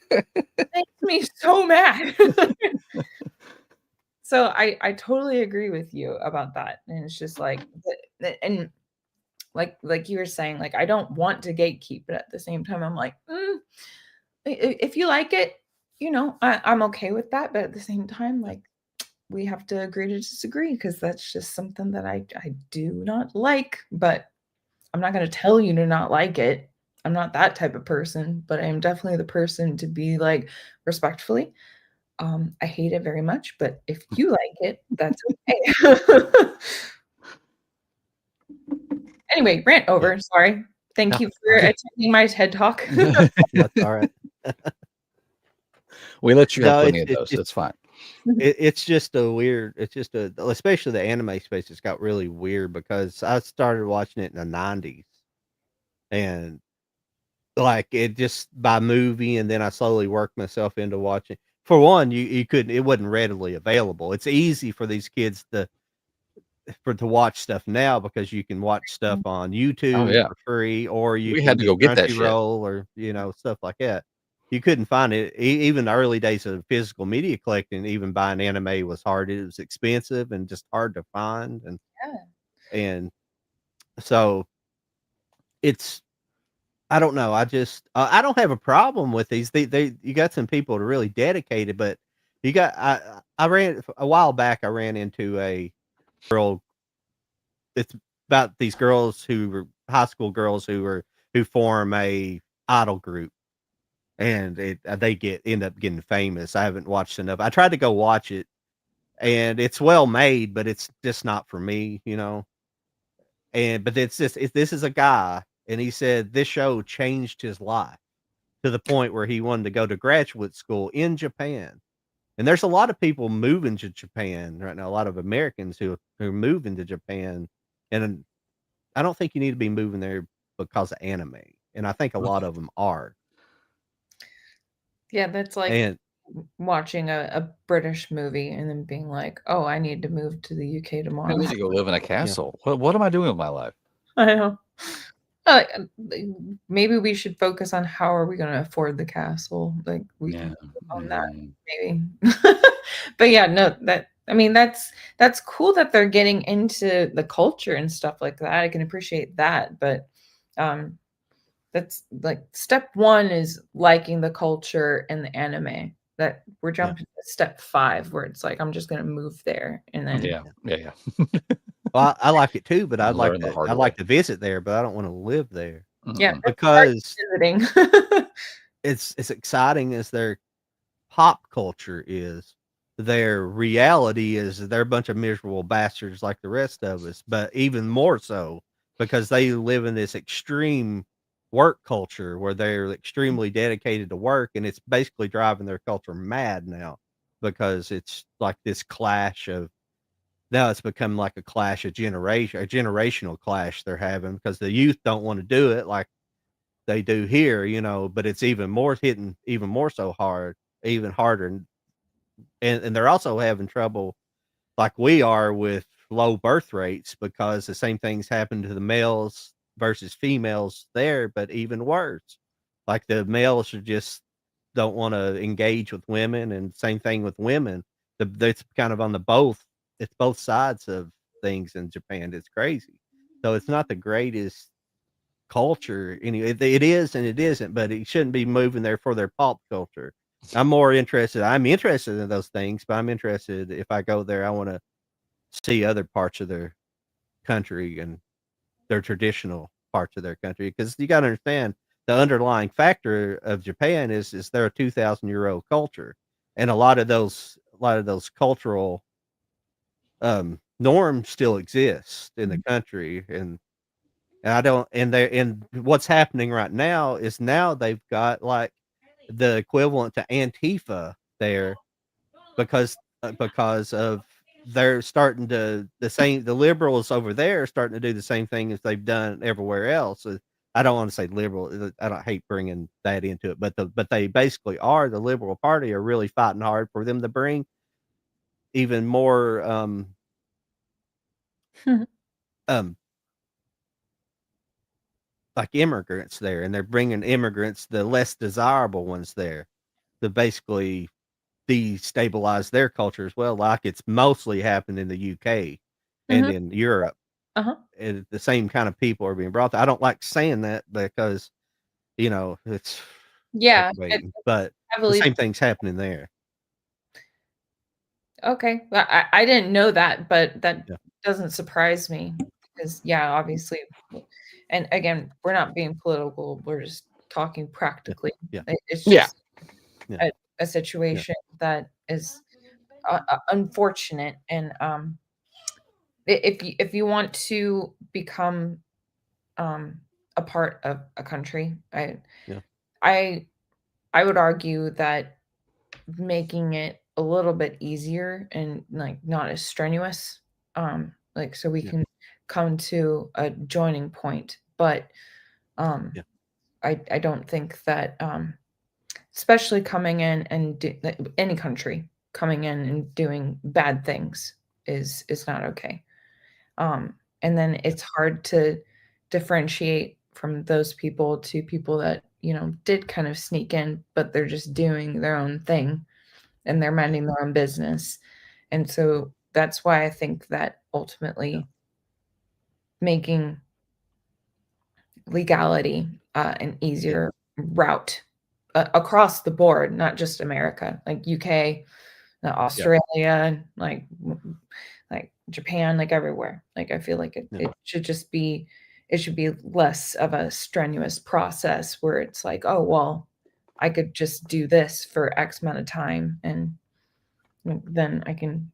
It makes me so mad. So I totally agree with you about that. And it's just like, and like you were saying, like, I don't want to gatekeep, but at the same time, I'm like, if you like it, I'm okay with that. But at the same time, like, we have to agree to disagree, because that's just something that I do not like. But I'm not going to tell you to not like it. I'm not that type of person, but I am definitely the person to be like, respectfully, I hate it very much, but if you like it, that's okay. Anyway, rant over. Sorry. Thank you for attending my TED Talk. That's all right. We let you have plenty of those. That's fine. It's just especially the anime space, it's got really weird because I started watching it in the 90s. And like it just by movie, and then I slowly worked myself into watching. For one, you couldn't, it wasn't readily available. It's easy for these kids to to watch stuff now because you can watch stuff on YouTube yeah. for free, or you We can had to get go get that shit. Crunchyroll or stuff like that. You couldn't find it. Even the early days of physical media collecting, even buying anime was hard. It was expensive and just hard to find, and so it's I don't know. I don't have a problem with these. They you got some people that are really dedicated, but you got I ran a while back. I ran into a girl. It's about these girls who were high school girls who form a idol group, and they end up getting famous. I haven't watched enough. I tried to go watch it, and it's well made, but it's just not for me, but this is a guy, and he said this show changed his life to the point where he wanted to go to graduate school in Japan. And there's a lot of people moving to Japan right now, a lot of Americans who are moving to Japan. And I don't think you need to be moving there because of anime. And I think a lot of them are. Yeah, that's like And watching a British movie and then being like, "Oh, I need to move to the UK I tomorrow." need to go live in a castle. What am I doing with my life? I know. Uh, maybe we should focus on how are we going to afford the castle. Like we can on that maybe. But yeah, no, that's cool that they're getting into the culture and stuff like that. I can appreciate that, but that's like step 1 is liking the culture and the anime. That we're jumping to step 5 where it's like I'm just going to move there and then Yeah. well, I like it too, but I'd Learn the hard way. like to visit there, but I don't want to live there. Yeah, because visiting. it's as exciting as their pop culture is. Their reality is they're a bunch of miserable bastards like the rest of us, but even more so because they live in this extreme work culture where they're extremely dedicated to work, and it's basically driving their culture mad now because it's like this clash of now it's become like a clash of a generational clash they're having because the youth don't want to do it like they do here, but it's hitting even more so hard, even harder. And they're also having trouble like we are with low birth rates because the same things happen to the males versus females there, but even worse. Like the males are just don't want to engage with women, and same thing with women. It's kind of on it's both sides of things in Japan. It's crazy. So it's not the greatest culture. Anyway, it is and it isn't, but it shouldn't be moving there for their pop culture. I'm interested in those things, but I'm interested if I go there, I want to see other parts of their country and their traditional parts of their country. Because you got to understand the underlying factor of Japan is they're a 2,000-year-old culture, and a lot of those cultural norms still exist in the country, and I don't, and what's happening right now is now they've got like the equivalent to Antifa there because of they're starting to the liberals over there are starting to do the same thing as they've done everywhere else. I don't want to say liberal. I don't hate bringing that into it, but they basically are the Liberal Party are really fighting hard for them to bring even more like immigrants there, and they're bringing immigrants, the less desirable ones there, to basically destabilize their culture as well, like it's mostly happened in the UK and in Europe. And the same kind of people are being brought there. I don't like saying that because, it's but the same thing's happening there. Okay. Well, I didn't know that, but that doesn't surprise me because, obviously. And again, we're not being political. We're just talking practically. It's just a situation that is unfortunate. And if you want to become a part of a country, I would argue that making it a little bit easier and like not as strenuous, like so we can come to a joining point. But I don't think that especially coming in and any country coming in and doing bad things is not okay. And then it's hard to differentiate from those people to people that, did kind of sneak in, but they're just doing their own thing and they're minding their own business. And so that's why I think that ultimately making legality an easier route across the board, not just America, like UK, Australia, like Japan, like everywhere. Like I feel like it should just be, it should be less of a strenuous process where it's like, oh, well, I could just do this for X amount of time and then I can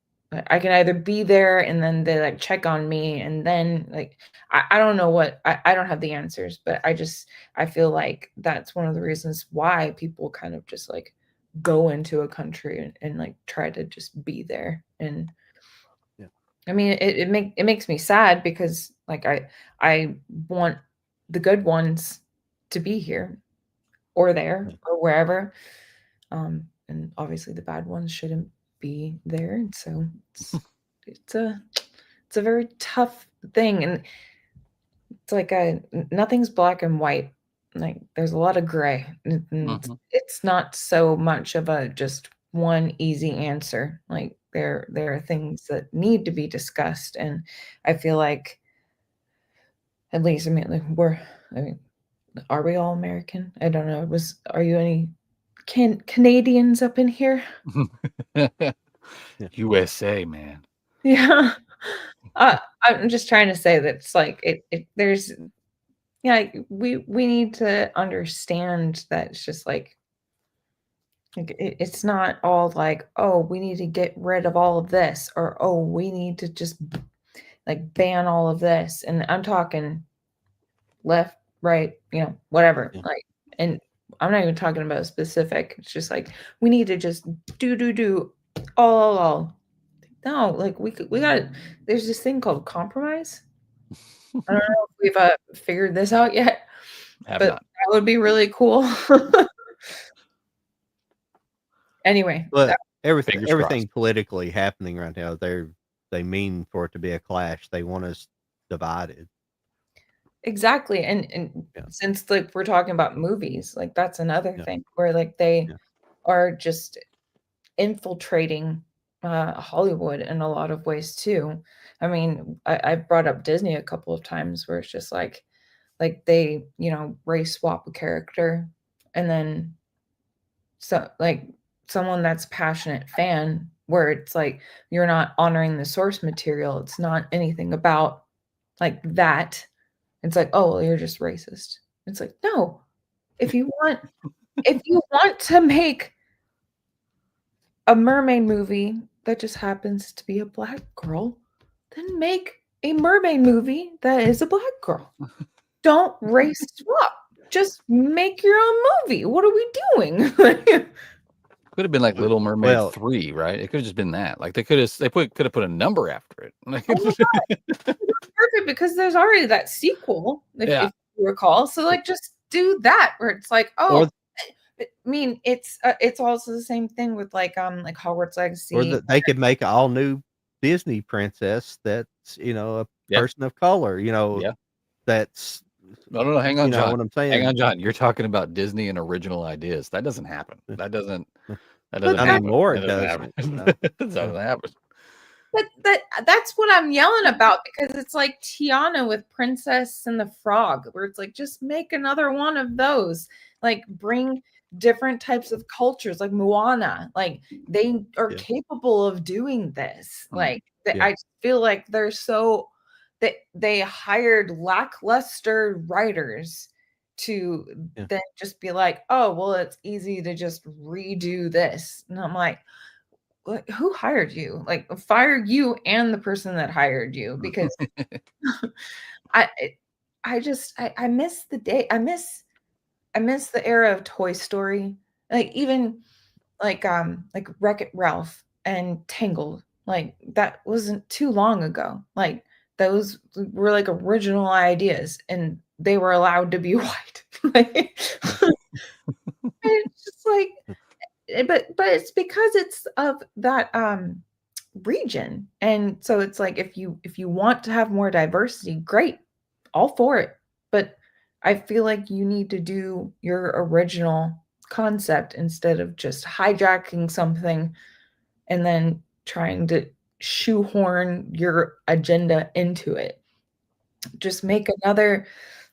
either be there and then they like check on me and then like I don't know what I don't have the answers, but I feel like that's one of the reasons why people kind of just like go into a country and like try to just be there. And I mean it makes me sad because like I want the good ones to be here or there or wherever. And obviously the bad ones shouldn't be there. And so it's a very tough thing. And it's like nothing's black and white. Like there's a lot of gray. And it's not so much of a just one easy answer. Like there are things that need to be discussed. And I feel like at least are we all American? I don't know. Are you any Canadians up in here? USA, man. Yeah. I'm just trying to say that it's like there's we need to understand that it's just like it's not all like, oh, we need to get rid of all of this or oh, we need to just like ban all of this. And I'm talking left, right, whatever. Like, and I'm not even talking about specific. It's just like we need to just do all. No, like we got. There's this thing called compromise. I don't know if we've figured this out yet, but that would be really cool. Anyway, but everything politically happening right now, they mean for it to be a clash. They want us divided. Exactly, and since like we're talking about movies, like that's another thing where like they are just infiltrating Hollywood in a lot of ways too. I mean, I brought up Disney a couple of times where it's just like they race swap a character and then so like someone that's passionate fan where it's like you're not honoring the source material. It's not anything about like that. It's like, oh, well, you're just racist. It's like, no, if you want to make a mermaid movie that just happens to be a black girl, then make a mermaid movie that is a black girl. Don't race swap. Just make your own movie. What are we doing? Could have been like Little Mermaid 3, right? It could have just been that. Like could have put a number after it. Oh my God. Perfect, because there's already that sequel, if you recall. So like just do that where it's like, oh, I mean, it's also the same thing with like Hogwarts Legacy. Or they could make an all new Disney princess that's a person of color. That's no. Hang on, John. What I'm saying. Hang on, John. You're talking about Disney and original ideas. That doesn't happen. That doesn't happen anymore. It doesn't. It doesn't happen. But that's what I'm yelling about, because it's like Tiana with Princess and the Frog, where it's like, just make another one of those. Like bring different types of cultures, like Moana. Like they are capable of doing this. Like I feel like they're so that they hired lackluster writers to then just be like, oh, well, it's easy to just redo this. And I'm like, who hired you? Like fire you and the person that hired you, because I miss the day. I miss the era of Toy Story. Like even like Wreck-It Ralph and Tangled. Like that wasn't too long ago. Like those were like original ideas and they were allowed to be white. It's just like, but it's because it's of that region. And so it's like if you want to have more diversity, great, all for it. But I feel like you need to do your original concept instead of just hijacking something and then trying to shoehorn your agenda into it. Just make another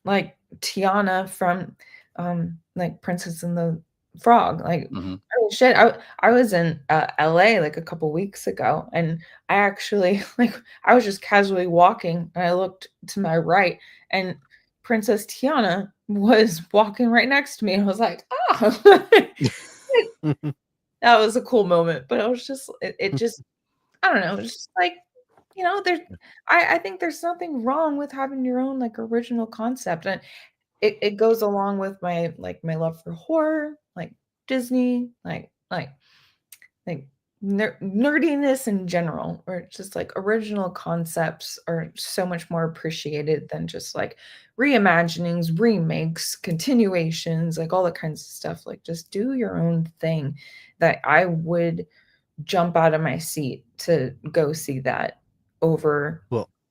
like Tiana from like Princess and the Frog. Like oh shit, I was in LA like a couple weeks ago, and I actually like I was just casually walking and I looked to my right and Princess Tiana was walking right next to me and I was like, oh that was a cool moment. But I was just it just I don't know, it's just like there's I think there's nothing wrong with having your own like original concept, and it goes along with my like my love for horror, like Disney, like nerdiness in general, where it's just like original concepts are so much more appreciated than just like reimaginings, remakes, continuations, like all that kinds of stuff. Like just do your own thing. That I would jump out of my seat to go see that over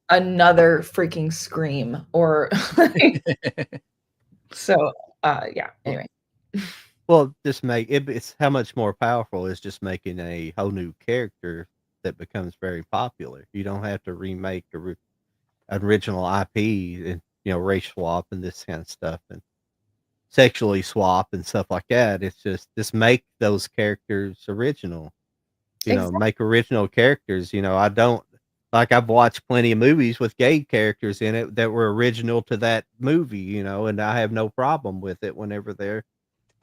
another freaking Scream or so yeah, anyway. Well, just make it's how much more powerful is just making a whole new character that becomes very popular. You don't have to remake the original IP and race swap and this kind of stuff and sexually swap and stuff like that. It's just make those characters original. Make original characters. I don't I've watched plenty of movies with gay characters in it that were original to that movie, and I have no problem with it whenever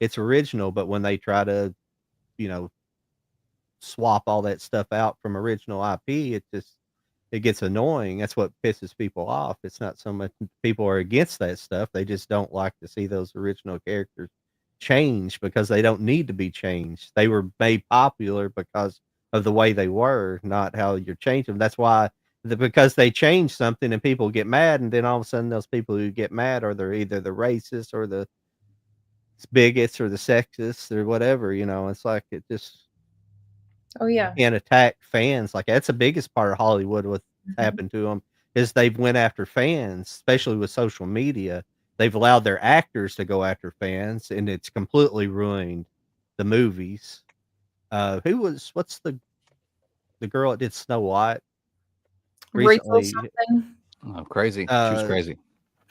it's original, but when they try to, you know, swap all that stuff out from original IP, it gets annoying. That's what pisses people off. It's not so much people are against that stuff. They just don't like to see those original characters change because they don't need to be changed. They were made popular because of the way they were, not how you're changing them. That's why because they change something and people get mad, and then all of a sudden those people who get mad are they're either the racists or the bigots or the sexists or whatever. It's like it just Oh yeah. can't attack fans like that's the biggest part of Hollywood. What's happened to them is they've went after fans, especially with social media. They've allowed their actors to go after fans, and it's completely ruined the movies. What's the girl that did Snow White Rachel recently? something. Oh, crazy. She was crazy.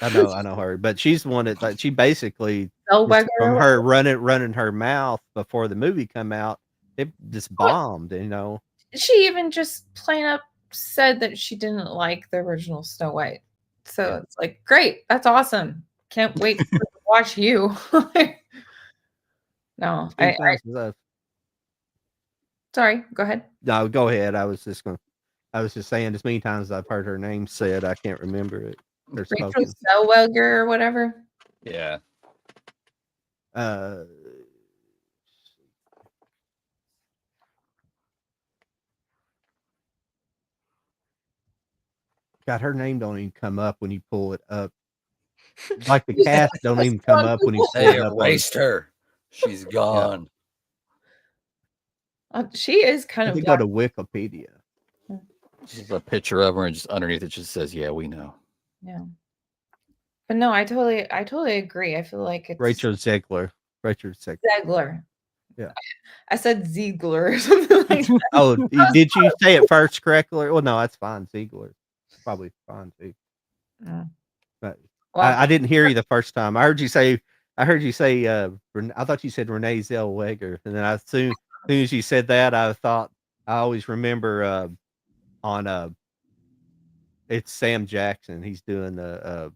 I know her, but she's the one that like she basically Zellweger from or her running her mouth before the movie come out, it just bombed. She even just plain up said that she didn't like the original Snow White. So it's like, great, that's awesome. Can't wait to watch you. No, sorry, go ahead. No, go ahead. I was just saying as many times as I've heard her name said, I can't remember it. Rachel Zellweger or whatever. Yeah. God, her name don't even come up when you pull it up. Like the cast don't even come up when you They pull it up. erased her. She's gone. She is kind of. Go to Wikipedia. Just a picture of her, and just underneath it just says, "Yeah, we know." Yeah. But no, I totally agree. I feel like it's Rachel Zegler. Zegler. Yeah. I said Ziegler or something like that. Oh, did you say it first correctly? Well, no, that's fine. Ziegler. Probably fine too. Yeah. But I didn't hear you the first time. I heard you say I thought you said Renee Zellweger, and then as soon as you said that, I always remember on it's Sam Jackson. He's doing the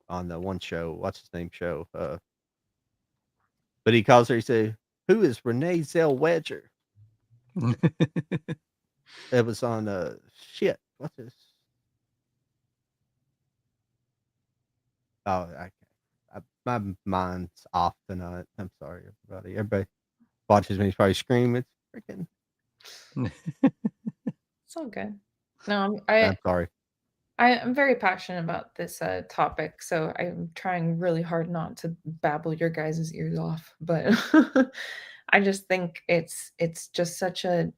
on the one show. What's his name show? But he calls her. He said, "Who is Renee Zellweger?" It was on shit. What's this? Oh, my mind's off tonight. I'm sorry, everybody. Everybody watches me probably scream. It's freaking. It's all good. No, I'm sorry. I'm very passionate about this topic, so I'm trying really hard not to babble your guys' ears off. But I just think it's just such a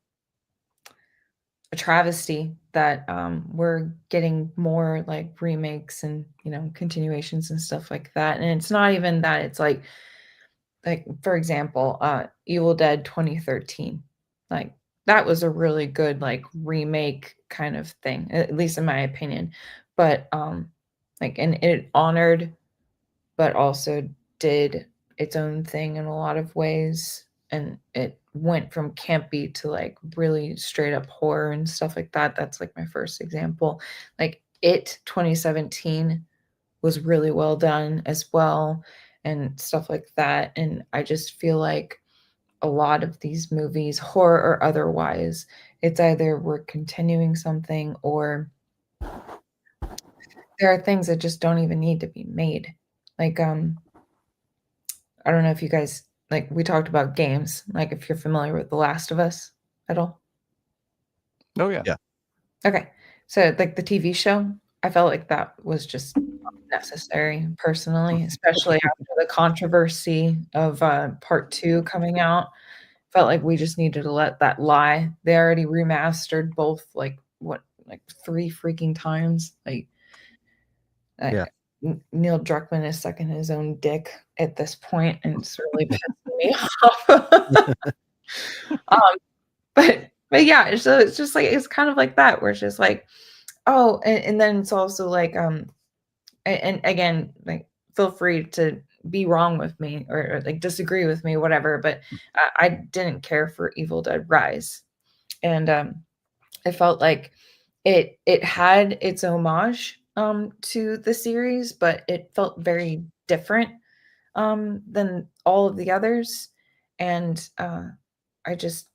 a travesty that we're getting more like remakes and continuations and stuff like that. And it's not even that. It's like for example, Evil Dead 2013. Like that was a really good like remake kind of thing, at least in my opinion. But like, and it honored but also did its own thing in a lot of ways. And it went from campy to like really straight up horror and stuff like that. That's like my first example. Like It 2017 was really well done as well, and stuff like that. And I just feel like a lot of these movies, horror or otherwise, it's either we're continuing something or there are things that just don't even need to be made. Like I don't know if you guys like we talked about games, like if you're familiar with The Last of Us at all. Oh yeah. Yeah. Okay. So like the TV show, I felt like that was just necessary personally, especially after the controversy of part 2 coming out. Felt like we just needed to let that lie. They already remastered both like 3 freaking times. Like Yeah. Neil Druckmann is sucking his own dick at this point, and it's really pissing me off. But yeah, so it's just like it's kind of like that, where it's just like, oh, and then it's also like and again, like feel free to be wrong with me or like disagree with me, whatever. But I didn't care for Evil Dead Rise, and I felt like it had its homage to the series, but it felt very different than all of the others. And I just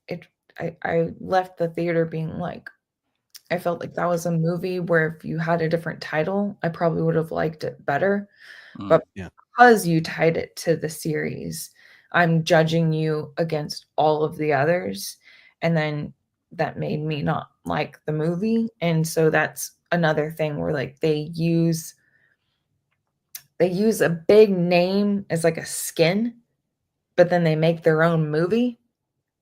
I left the theater being like, I felt like that was a movie where if you had a different title, I probably would have liked it better. But Yeah. because you tied it to the series, I'm judging you against all of the others. And then that made me not like the movie. And so that's another thing where like they use a big name as like a skin, but then they make their own movie.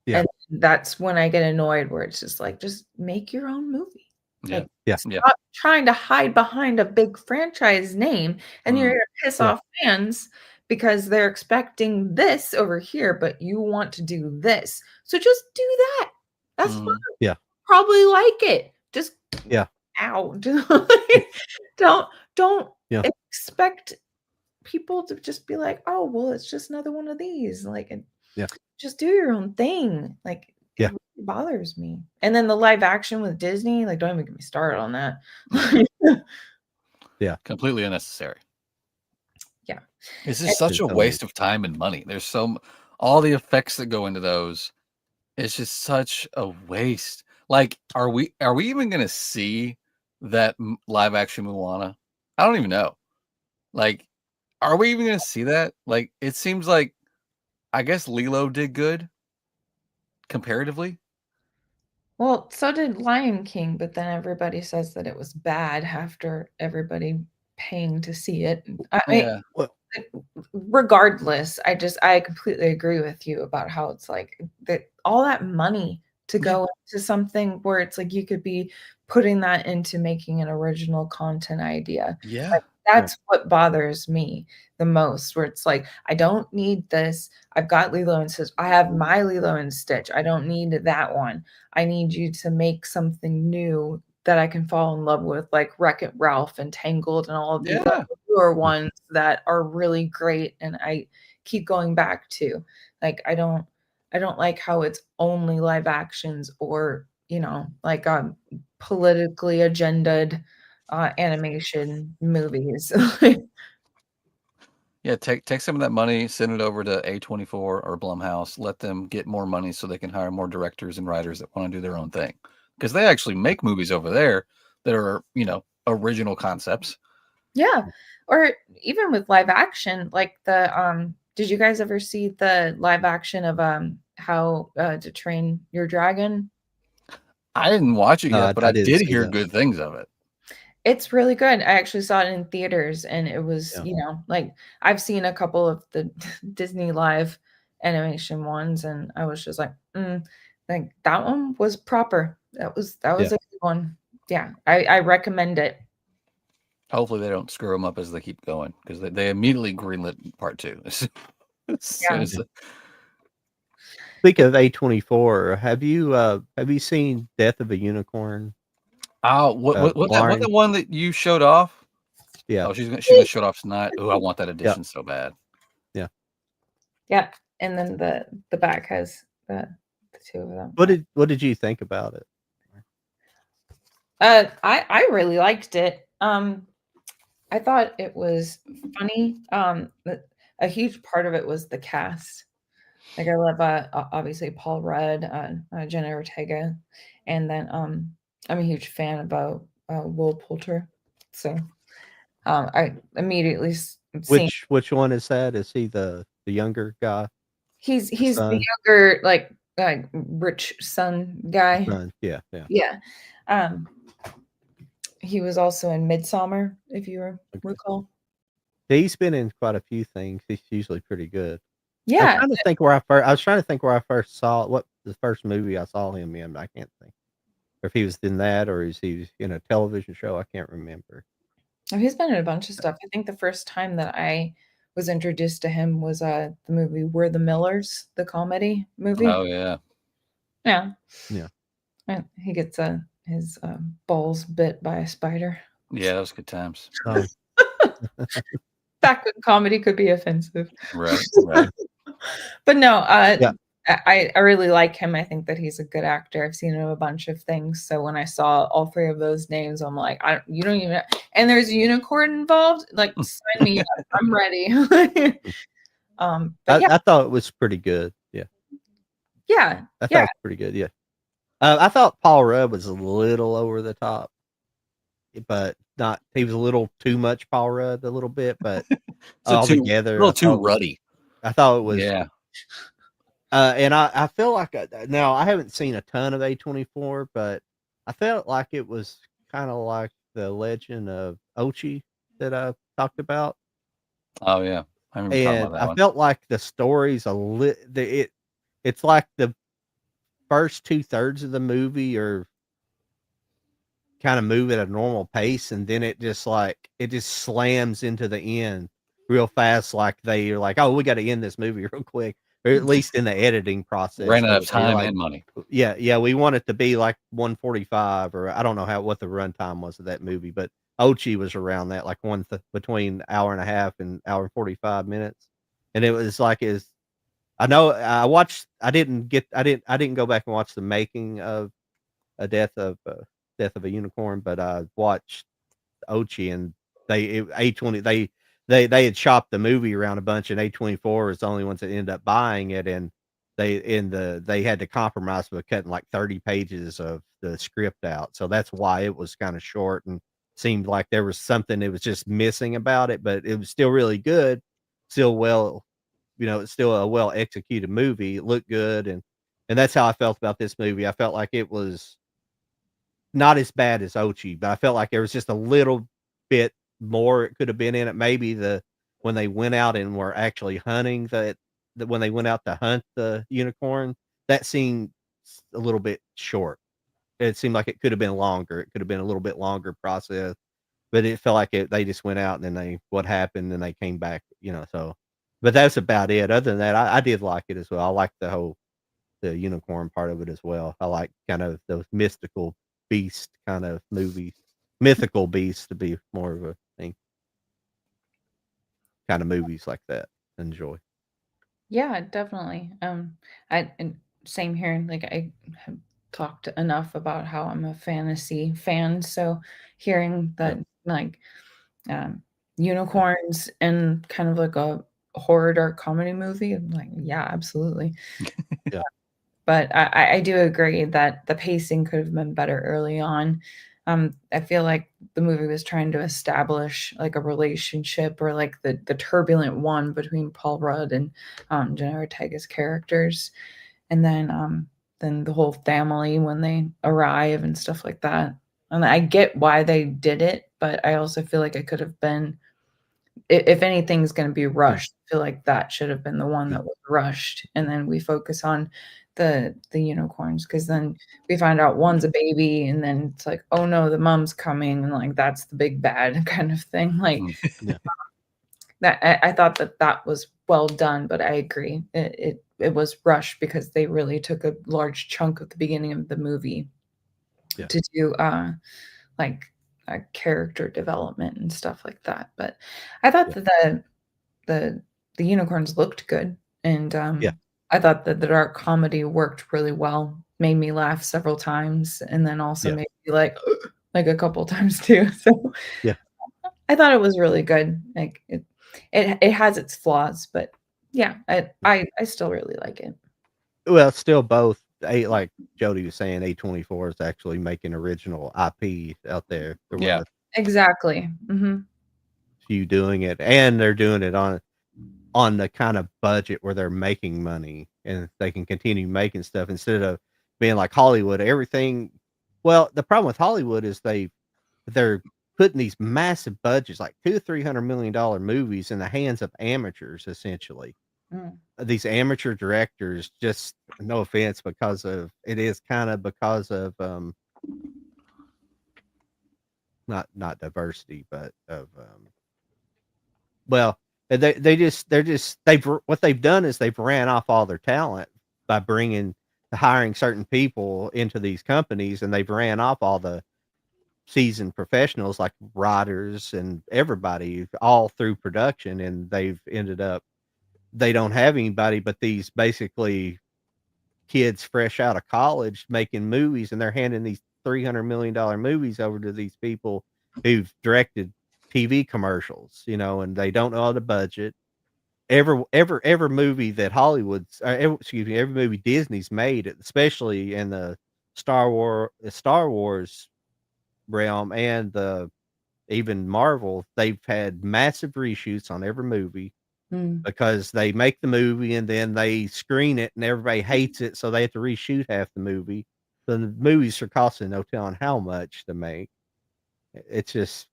Yeah. And that's when I get annoyed, where it's just like, just make your own movie. Yeah. Like, Yeah. stop trying to hide behind a big franchise name, and you're gonna piss Yeah. off fans because they're expecting this over here, but you want to do this. So just do that. That's fine. Yeah. Probably like it. Just Yeah. out. Don't Yeah. expect people to just be like, oh, well, it's just another one of these. Like, and Yeah. just do your own thing. Like, Yeah. it really bothers me. And then the live action with Disney, like, don't even get me started on that. Yeah. Completely unnecessary. Yeah. This is such a waste of time and money. There's all the effects that go into those. It's just such a waste. Like, are we even going to see that live action Moana? I don't even know. Like, are we even going to see that? Like, it seems like, I guess Lilo did good comparatively. Well, so did Lion King, but then everybody says that it was bad after everybody paying to see it. Yeah. Regardless, I completely agree with you about how it's like that all that money to go into something where it's like you could be putting that into making an original content idea. Yeah. Like, that's what bothers me the most, where it's like, I don't need this. I've got Lilo and Stitch. I have my Lilo and Stitch. I don't need that one. I need you to make something new that I can fall in love with, like Wreck-It Ralph and Tangled and all of these newer ones that are really great and I keep going back to. Like, I don't like how it's only live actions or, like politically agendaed animation movies. Yeah, take some of that money, send it over to A24 or Blumhouse, let them get more money so they can hire more directors and writers that want to do their own thing. Because they actually make movies over there that are, original concepts. Yeah. Or even with live action, like the did you guys ever see the live action of How to Train Your Dragon? I didn't watch it yet, but I didn't did see hear that. good things of it. It's really good. I actually saw it in theaters, and it was, like I've seen a couple of the Disney live animation ones, and I was just like, like that one was proper. That was a good one. Yeah, I recommend it. Hopefully they don't screw them up as they keep going, because they immediately greenlit part 2. As soon as Speaking of A24, have you seen Death of a Unicorn? what the one that you showed off? Yeah. Oh, she's gonna show it off tonight. Oh, I want that edition so bad. Yeah. Yeah, and then the back has the two of them. What did you think about it? I really liked it. I thought it was funny. A huge part of it was the cast. Like I love obviously Paul Rudd, Jenna Ortega, and then I'm a huge fan about Will Poulter. So I immediately seen Which one is that? Is he the younger guy? he's the younger like rich son guy. Yeah. He was also in Midsummer, if you recall. He's been in quite a few things. He's usually pretty good. Yeah. I was trying to think where I first saw what the first movie I saw him in. I can't think. Or if he was in that, or is he was in a television show? I can't remember. Oh, he's been in a bunch of stuff. I think the first time that I was introduced to him was the movie We're the Millers, the comedy movie. Oh yeah. Yeah. Yeah. And he gets his balls bit by a spider. Yeah, that was good times. Back when comedy could be offensive. Right. But no, I really like him. I think that he's a good actor. I've seen him in a bunch of things. So when I saw all three of those names, I'm like, you don't even. And there's a unicorn involved. Like, sign me up. I'm ready. I thought it was pretty good. Yeah. Yeah. I thought it was pretty good. Yeah. I thought Paul Rudd was a little over the top, but not. He was a little too much Paul Rudd, a little bit, but altogether, a little too ruddy. I thought it was. Yeah. And I feel like now I haven't seen a ton of A24, but I felt like it was kind of like the Legend of Ochi that I talked about. Oh yeah, I remember talking about that I one. felt like the story's it's like the first 2/3 of the movie are kind of move at a normal pace, and then it just slams into the end real fast. Like they're like, oh, we got to end this movie real quick. Or at least in the editing process. Ran out of time and money. Yeah, we want it to be like 1:45, or I don't know what the runtime was of that movie, but Ochi was around that, like between hour and a half and hour and 45 minutes. And it was like I know I didn't go back and watch the making of Death of a Unicorn, but I watched Ochi, and they had shopped the movie around a bunch, and A24 was the only ones that ended up buying it, and they had to compromise with cutting like 30 pages of the script out. So that's why it was kind of short and seemed like there was something that was just missing about it, but it was still really good, still it's still a well executed movie. It looked good, and that's how I felt about this movie. I felt like it was not as bad as Ochi, but I felt like there was just a little bit more it could have been in it. Maybe when they went out and were actually hunting when they went out to hunt the unicorn, that seemed a little bit short. It seemed like it could have been longer. It could have been a little bit longer process, but it felt like they just went out and then what happened and they came back, so, but that's about it. Other than that, I did like it as well. I like the unicorn part of it as well. I like kind of those mystical beast kind of movies, mythical beasts to be more of a thing. Kind of movies like that. Enjoy. Yeah, definitely. And same here. Like I have talked enough about how I'm a fantasy fan, so hearing that like unicorns and kind of like a horror dark comedy movie, I'm like, yeah, absolutely. Yeah. But I do agree that the pacing could have been better early on. I feel like the movie was trying to establish like a relationship, or like the turbulent one between Paul Rudd and Jenna Ortega's characters, and then the whole family when they arrive and stuff like that. And I get why they did it, but I also feel like it could have been, if anything's going to be rushed, I feel like that should have been the one that was rushed, and then we focus on the unicorns, because then we find out one's a baby, and then it's like, oh no, the mom's coming, and like that's the big bad kind of thing. Like Yeah. that, I thought that was well done, but I agree it was rushed because they really took a large chunk of the beginning of the movie Yeah. to do like character development and stuff like that. But I thought that the unicorns looked good, and I thought that the dark comedy worked really well. Made me laugh several times, and then also Yeah. made me like a couple times too. So Yeah. I thought it was really good. Like it has its flaws, but yeah, I still really like it. Well, it's still both. Like Jody was saying, A24 is actually making original IP out there. They're one Yeah. of Exactly. Hmm. the few doing it, and they're doing it on the kind of budget where they're making money and they can continue making stuff instead of being like Hollywood. Everything. Well, the problem with Hollywood is they're putting these massive budgets, like $200-300 million movies, in the hands of amateurs, essentially. Mm. These amateur directors, just no offense, because of it is kind of because of not diversity, but of well, they've what they've done is they've ran off all their talent by hiring certain people into these companies, and they've ran off all the seasoned professionals like writers and everybody all through production, and they've ended up they don't have anybody but these basically kids fresh out of college making movies, and they're handing these $300 million movies over to these people who've directed TV commercials, and they don't know the budget. Every movie that every movie Disney's made, especially in the Star Wars realm, and even Marvel, they've had massive reshoots on every movie Mm. because they make the movie and then they screen it and everybody hates it, so they have to reshoot half the movie. So the movies are costing no telling how much to make. It's just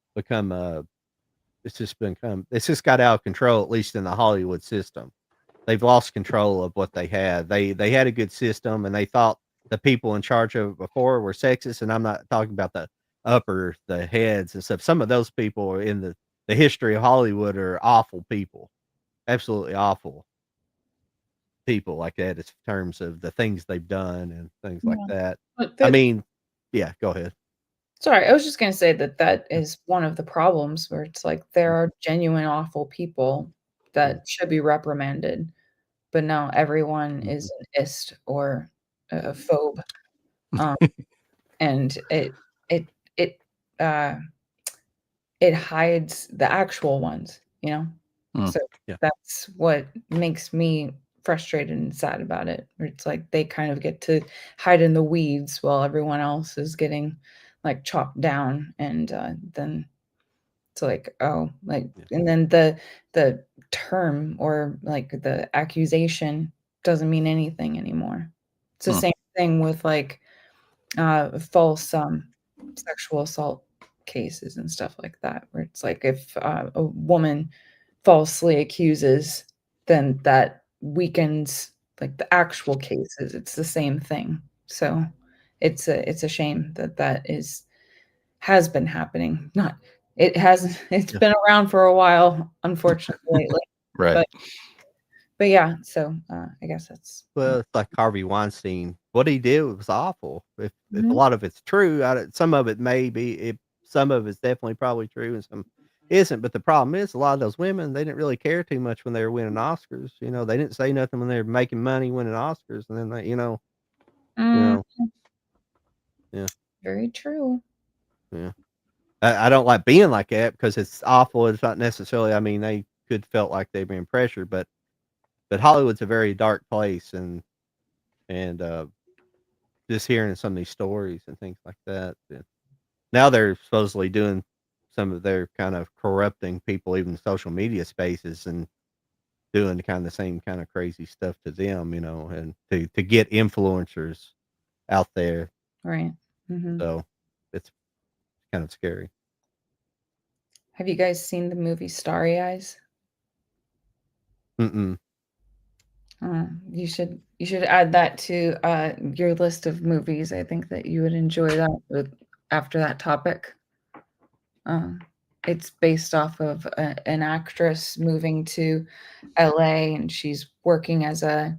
it's just got out of control, at least in the Hollywood system. They've lost control of what they had. They had a good system, and they thought the people in charge of it before were sexist, and I'm not talking about the heads and stuff. Some of those people are in the history of Hollywood are awful people. Absolutely awful people like that in terms of the things they've done and things like Yeah. that. But I mean, yeah, go ahead. sorry, I was just gonna say that is one of the problems where it's like there are genuine awful people that should be reprimanded, but now everyone is an ist or a phobe, um, and it it uh, it hides the actual ones, you know? Mm. So Yeah. that's what makes me frustrated and sad about it, where it's like they kind of get to hide in the weeds while everyone else is getting, like, chopped down, and, then it's like, oh, like and then the term or, like, the accusation doesn't mean anything anymore. It's the Hmm. same thing with, like, false, sexual assault cases and stuff like that, where it's like if, a woman falsely accuses, then that weakens, like, the actual cases. It's the same thing. So, it's a shame that has been happening. Not it hasn't it's Yeah. been around for a while, unfortunately, lately. Right. But yeah, so, I guess that's Well, it's like Harvey Weinstein. What he did was awful. If a Mhm. lot of it's true, some of it may be. Some of it's definitely probably true, and some isn't. But the problem is, a lot of those women they didn't really care too much when they were winning Oscars. They didn't say nothing when they were making money winning Oscars, and then you Mm, know, yeah, very true. yeah. I don't like being like that because it's awful. It's not necessarily. I mean, they could felt like they've been pressured, but Hollywood's a very dark place, and just hearing some of these stories and things like that. And now they're supposedly doing some of their kind of corrupting people, even social media spaces, and doing kind of the same kind of crazy stuff to them, and to get influencers out there. Right. Mhm. So it's kind of scary. Have you guys seen the movie Starry Eyes? Mm-mm. You should add that to your list of movies. I think that you would enjoy that after that topic. It's based off of an actress moving to LA, and she's working as a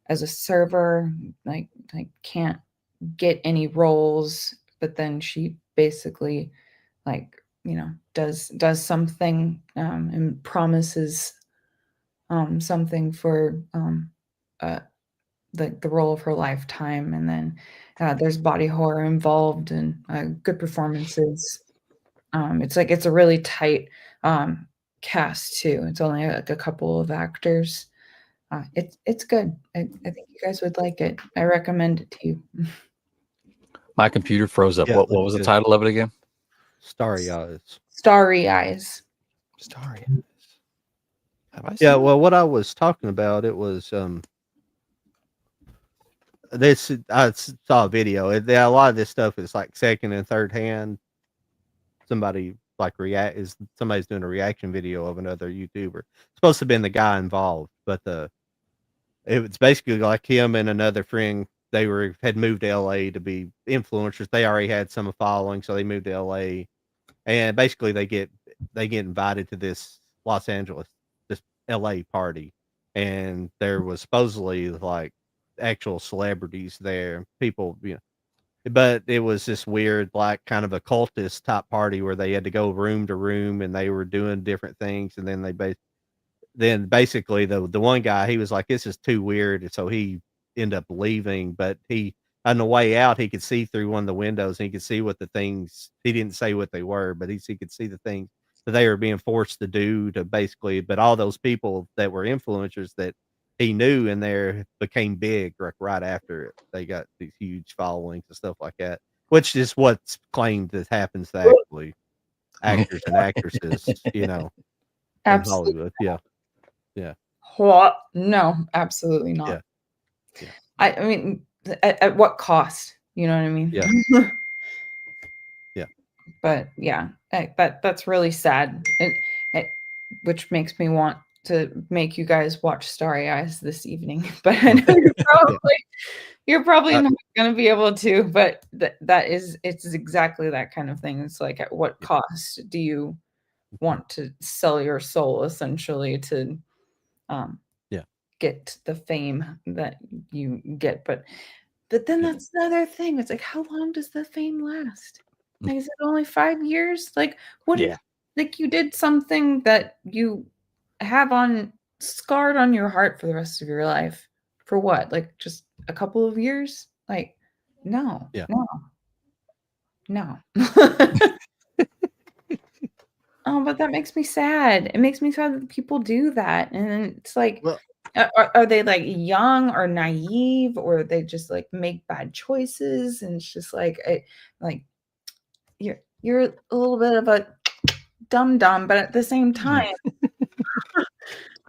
server, like can't get any roles, but then she basically like does something and promises something for the role of her lifetime, and then there's body horror involved and good performances. It's a really tight cast too. It's only like a couple of actors. It's good. I think you guys would like it. I recommend it to you. My computer froze up. Yeah, What was the title of it again? Starry Eyes. Starry Eyes. Starry Eyes. Have I seen Yeah, it? well, what I was talking about, it was this. I saw a video. A lot of this stuff is like second and third hand. Somebody's doing a reaction video of another YouTuber. It's supposed to have been the guy involved, but it was basically like him and another friend. They had moved to LA to be influencers. They already had some following, so they moved to LA, and basically they get invited to this LA party, and there was supposedly like actual celebrities there, people, but it was this weird, like kind of a cultist type party where they had to go room to room and they were doing different things, and then basically the one guy, he was like, this is too weird, and so he ended up leaving, but he on the way out he could see through one of the windows and he could see what the things, he didn't say what they were, but he could see the things that they were being forced to do to basically, but all those people that were influencers that he knew in there became big right after it. They got these huge followings and stuff like that, which is what's claimed that happens to actually actors and actresses, in Absolutely. Hollywood. Yeah. What? No, absolutely not. Yeah. I mean, at what cost? You know what I mean? Yeah. Yeah. But yeah, that's really sad, and which makes me want to make you guys watch Starry Eyes this evening. But I know you're probably not going to be able to. But it's exactly that kind of thing. It's like, at what cost do you want to sell your soul, essentially, to get the fame that you get? But then that's another thing. It's like, how long does the fame last? Like, is it only 5 years? Like, what if, like, you did something that you have scarred on your heart for the rest of your life? For what? Like, just a couple of years? Like, no. Oh, but that makes me sad. It makes me sad that people do that. And it's like, are they like young or naive, or they just like make bad choices? And it's just like, you're a little bit of a dum-dum, but at the same time,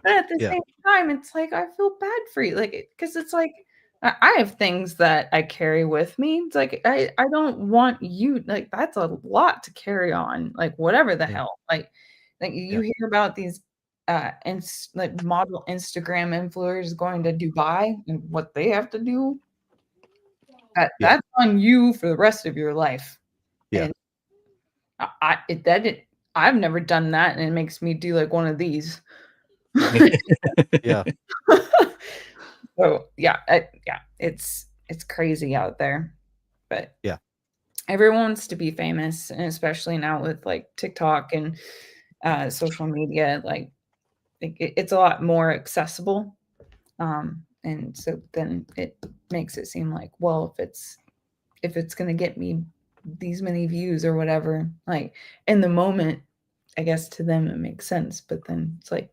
it's like, I feel bad for you. Like, because it's like, I have things that I carry with me. It's like, I don't want you, like, that's a lot to carry on, like, whatever the hell. Like you hear about these like model Instagram influencers going to Dubai and what they have to do. That's on you for the rest of your life. Yeah. And I've never done that, and it makes me do like one of these. Yeah. So it's crazy out there, but yeah, everyone wants to be famous, and especially now with like TikTok and social media, like it's a lot more accessible, and so then it makes it seem like, well, if it's gonna get me these many views or whatever, like in the moment, I guess to them it makes sense, but then it's like,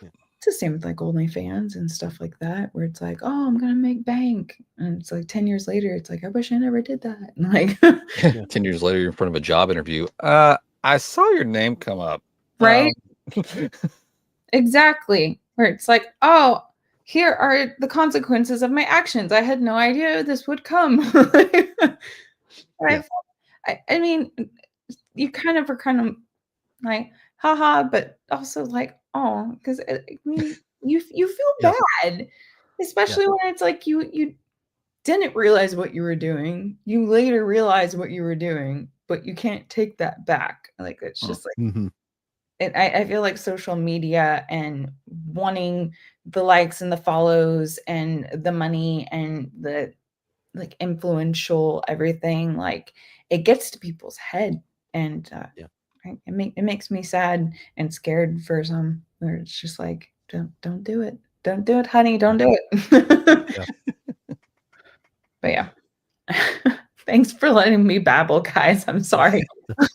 it's the same with like OnlyFans and stuff like that, where it's like, oh, I'm gonna make bank, and it's like 10 years later, it's like, I wish I never did that. And like 10 years later, you're in front of a job interview. I saw your name come up. Right? Exactly. Where it's like, oh, here are the consequences of my actions. I had no idea this would come. I mean, you kind of are like, haha, but also like, oh, because I mean, you feel bad. Especially when it's like you didn't realize what you were doing. You later realize what you were doing, but you can't take that back. Like it's just like I feel like social media and wanting the likes and the follows and the money and the like influential everything, like it gets to people's head, and it makes me sad and scared for some. Where it's just like, don't do it, honey, don't do it. But yeah, thanks for letting me babble, guys. I'm sorry.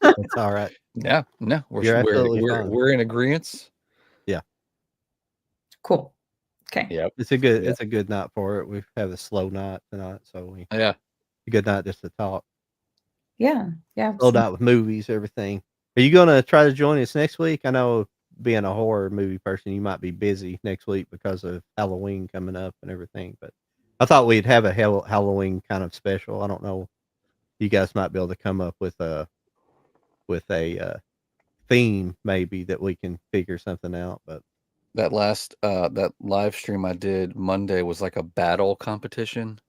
It's all right. Yeah, no, You're absolutely fine. we're in agreement. Yeah. Cool. Okay. Yep. It's a good night for it. We have a slow night tonight, so a good night just to talk. Yeah. Slow night with movies, everything. Are you gonna try to join us next week? I know being a horror movie person, you might be busy next week because of Halloween coming up and everything. But I thought we'd have a Halloween kind of special. I don't know. You guys might be able to come up with a theme maybe that we can figure something out. But that last that live stream I did Monday was like a battle competition,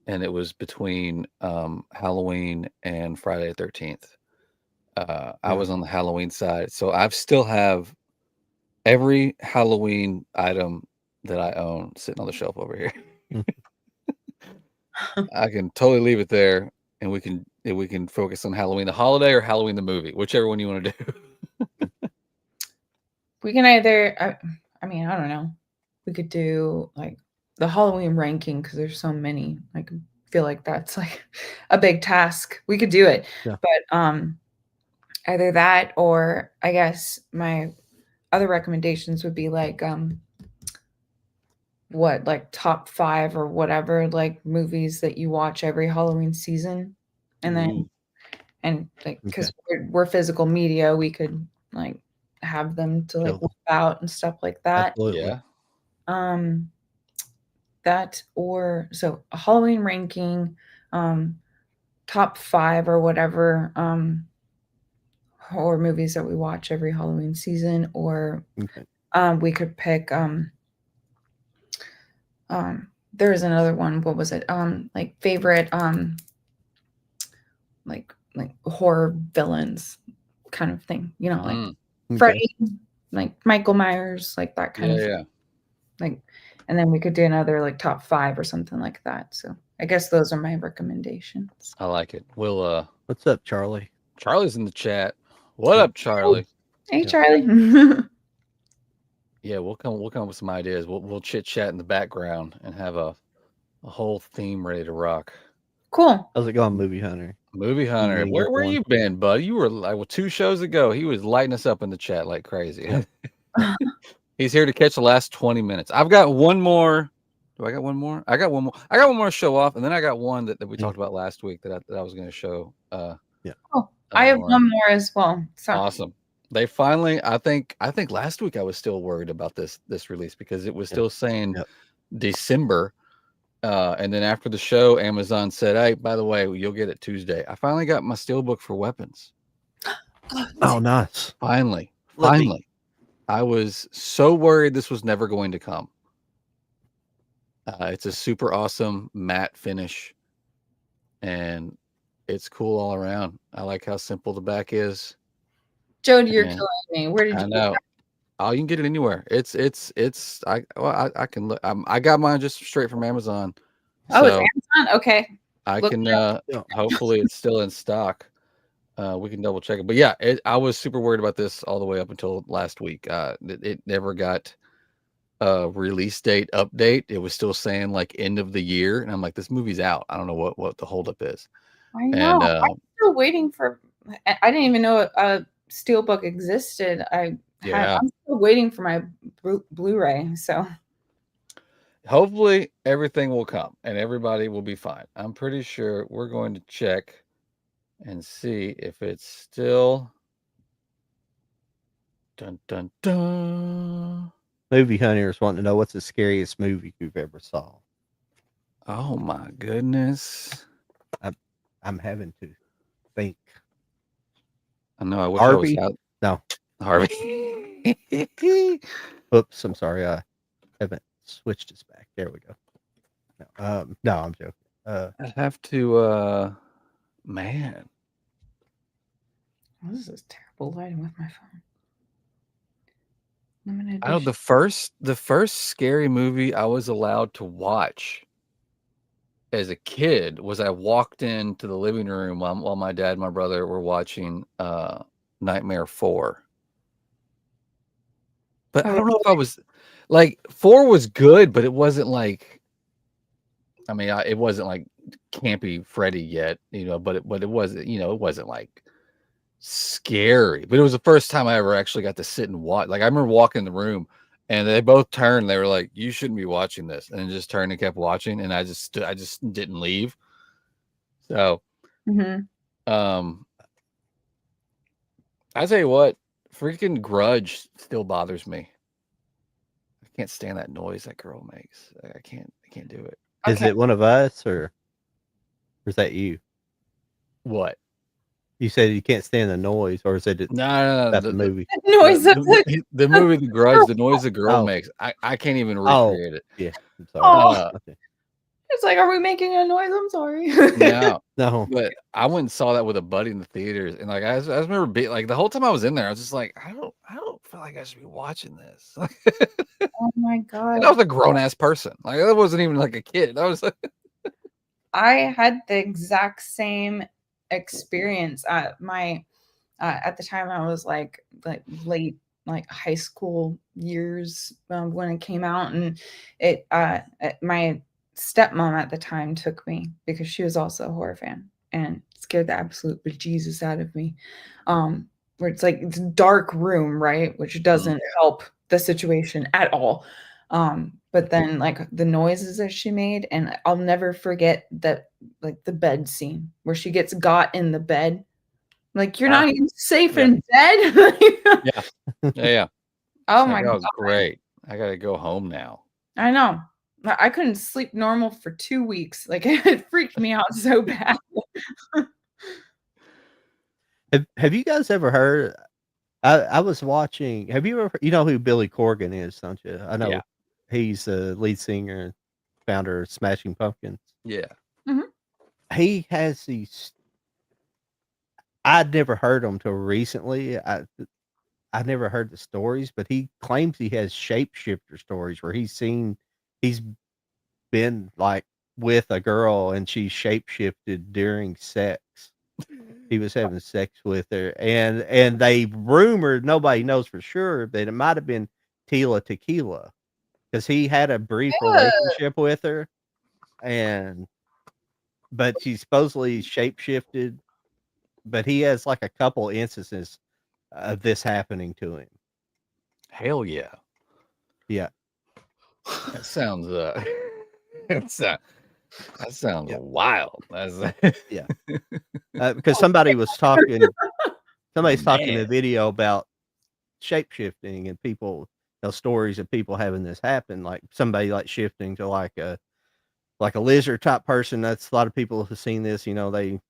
and it was between Halloween and Friday the 13th. I was on the Halloween side, so I still have every Halloween item that I own sitting on the shelf over here. I can totally leave it there, and we can focus on Halloween the holiday or Halloween the movie, whichever one you want to do. We can either, I mean, I don't know. We could do like the Halloween ranking because there's so many. I feel like that's like a big task. We could do it, but either that or I guess my other recommendations would be like what, like top 5 or whatever, like movies that you watch every Halloween season, and then like because we're physical media, we could like have them to like whip out and stuff like that. Absolutely. That or so a Halloween ranking, top 5 or whatever horror movies that we watch every Halloween season, or we could pick there was another one. What was it? Like favorite like horror villains kind of thing, you know, like Freddy, like Michael Myers, like that kind of like, and then we could do another like top 5 or something like that. So I guess those are my recommendations. I like it. We'll what's up, Charlie? Charlie's in the chat. What up, Charlie? Hey, Charlie. Yeah, we'll come up with some ideas. We'll chit chat in the background and have a whole theme ready to rock. Cool. How's it going, Movie Hunter? Movie Hunter, where you been, bud? You were like 2 shows ago. He was lighting us up in the chat like crazy. He's here to catch the last 20 minutes. I've got one more. Do I got one more? I got one more. I got one more to show off, and then I got one that we talked about last week that I was going to show. I have one more as well. So. Awesome. They finally. I think last week I was still worried about this release because it was still saying December. And then after the show, Amazon said, "Hey, by the way, you'll get it Tuesday." I finally got my steelbook for Weapons. Oh, nice! Finally. I was so worried this was never going to come. It's a super awesome matte finish, and it's cool all around. I like how simple the back is. Jody, you're killing me. Where did you? I know. Oh, you can get it anywhere. It's. I can look. I got mine just straight from Amazon. Oh, it's Amazon. Okay. I can. Hopefully, it's still in stock. We can double check it. But yeah, I was super worried about this all the way up until last week. It never got a release date update. It was still saying like end of the year, and I'm like, this movie's out. I don't know what the holdup is. I know. I'm still waiting for. I didn't even know a steelbook existed. I'm still waiting for my Blu-ray. So hopefully everything will come and everybody will be fine. I'm pretty sure we're going to check and see if it's still. Dun dun dun. Movie Hunters wanting to know what's the scariest movie you've ever saw. Oh my goodness! I'm having to think. I know. I wish Harvey? I was out. No, Harvey. Oops, I'm sorry. I haven't switched us back. There we go. No, I'm joking. I have to. Man, This is terrible lighting with my phone. Limited I know edition. the first scary movie I was allowed to watch as a kid was I walked into the living room while my dad and my brother were watching Nightmare 4. But I don't know if I was like 4 was good, but it wasn't like it wasn't like campy Freddy yet, but it wasn't, it wasn't like scary. But it was the first time I ever actually got to sit and watch. Like I remember walking in the room and they both turned, they were like, "You shouldn't be watching this." And then just turned and kept watching, and I just didn't leave. So I tell you what, freaking Grudge still bothers me. I can't stand that noise that girl makes. I can't do it. Is it one of us or is that you? What? You said you can't stand the noise, or is it No, the movie? Noise of the movie The Grudge, the noise the girl makes. I can't even recreate it. Yeah, I'm sorry. Oh. It's like, are we making a noise? I'm sorry. No. No. But I went and saw that with a buddy in the theaters, and like I remember being like the whole time I was in there, I was just like, I don't feel like I should be watching this. Oh my god. And I was a grown ass person. Like I wasn't even like a kid. I was like I had the exact same experience at the time I was like late high school years when it came out, and it my stepmom at the time took me because she was also a horror fan and scared the absolute bejesus out of me. Where it's like it's a dark room, right, which doesn't help the situation at all. But then like the noises that she made, and I'll never forget that like the bed scene where she gets got in the bed. Like you're not even safe in bed. yeah. Oh my god. Great. I gotta go home now. I know. I couldn't sleep normal for 2 weeks. Like it freaked me out so bad. Have you guys ever heard? I was watching. Have you ever? You know who Billy Corgan is, don't you? I know he's the lead singer and founder of Smashing Pumpkins. Yeah. He has these. I'd never heard them till recently. I never heard the stories, but he claims he has shapeshifter stories where he's been like with a girl and she shapeshifted during sex. He was having sex with her, and they rumored, nobody knows for sure, that it might have been Tila Tequila because he had a brief relationship with her, but she supposedly shapeshifted. But he has like a couple instances of this happening to him. Hell yeah. Yeah. That sounds that sounds wild. Yeah. Because somebody's talking in a video about shape-shifting and people stories of people having this happen, like somebody like shifting to like a lizard type person. That's a lot of people have seen this, they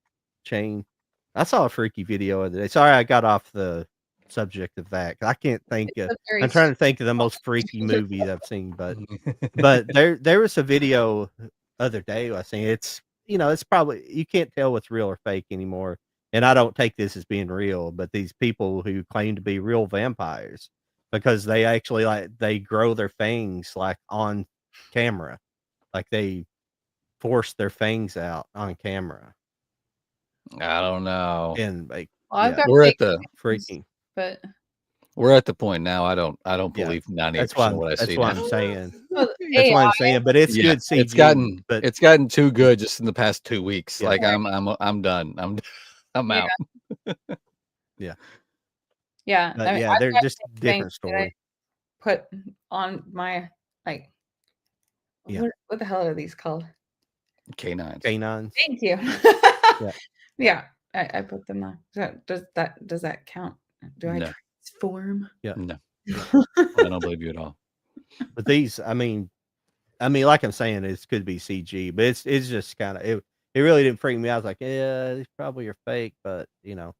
change. I saw a freaky video the other day. Sorry, I got off the subject of that. I can't think of. I'm trying to think of the most freaky movie I've seen, but there was a video other day I seen. It's it's probably, you can't tell what's real or fake anymore. And I don't take this as being real, but these people who claim to be real vampires because they actually they grow their fangs like on camera, like they force their fangs out on camera. I don't know. And like we're at the freaking, but we're at the point now. I don't believe 98% of what I see. That's what I'm saying. Well, That's what I'm saying. But it's good CG. It's gotten too good just in the past 2 weeks. Yeah. Like I'm done. I'm out. Yeah. Yeah. But I mean, they're got just things different that story. I put on my what the hell are these called? Canines. Thank you. Yeah. Yeah. I put them on. So does that count? Do I transform? Yeah. No. I don't believe you at all. But these, I mean, like I'm saying, it could be CG, but it's just kind of it really didn't freak me out. I was like, yeah, these probably are fake, but 'cause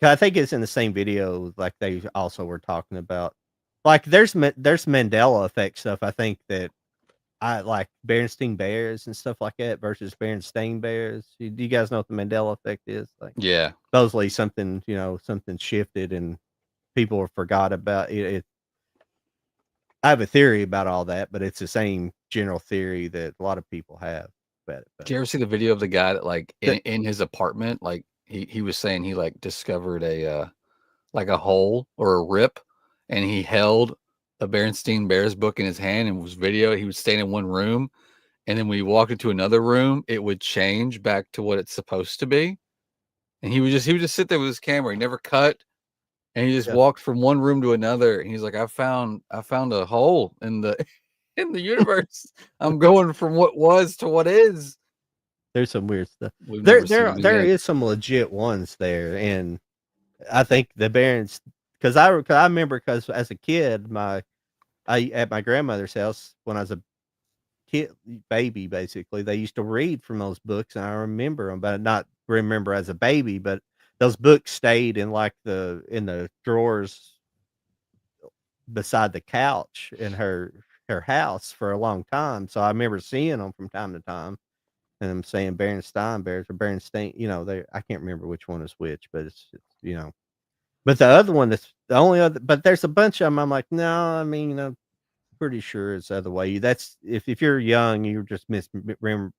I think it's in the same video. Like they also were talking about, like there's Mandela effect stuff. I think that I like Berenstain Bears and stuff like that versus Berenstain Bears. Do you guys know what the Mandela effect is? Like, Yeah. supposedly something, something shifted and people forgot about it. I have a theory about all that, but it's the same general theory that a lot of people have about it. Did you ever see the video of the guy that like The- in his apartment, like he was saying he like discovered a like a hole or a rip, and he held a Berenstain Bears book in his hand and was video. He was staying in one room, and then when he walked into another room, it would change back to what it's supposed to be. And he would just sit there with his camera. He never cut, and he just Yeah. walked from one room to another. And he's like, I found a hole in the in the universe. I'm going from what was to what is. There's some weird stuff. We've There never seen him there again. is some legit ones there, and I think the Barons, because I remember, because as a kid, at my grandmother's house when I was a kid, baby, basically, they used to read from those books, and I remember them, but not remember as a baby. But those books stayed in the drawers beside the couch in her house for a long time. So I remember seeing them from time to time, and I'm saying Berenstain Bears or Berenstain. I can't remember which one is which, but it's. But the other one, that's the only other. But there's a bunch of them. I'm like, no, I mean, I'm pretty sure it's the other way. That's if you're young, you're just you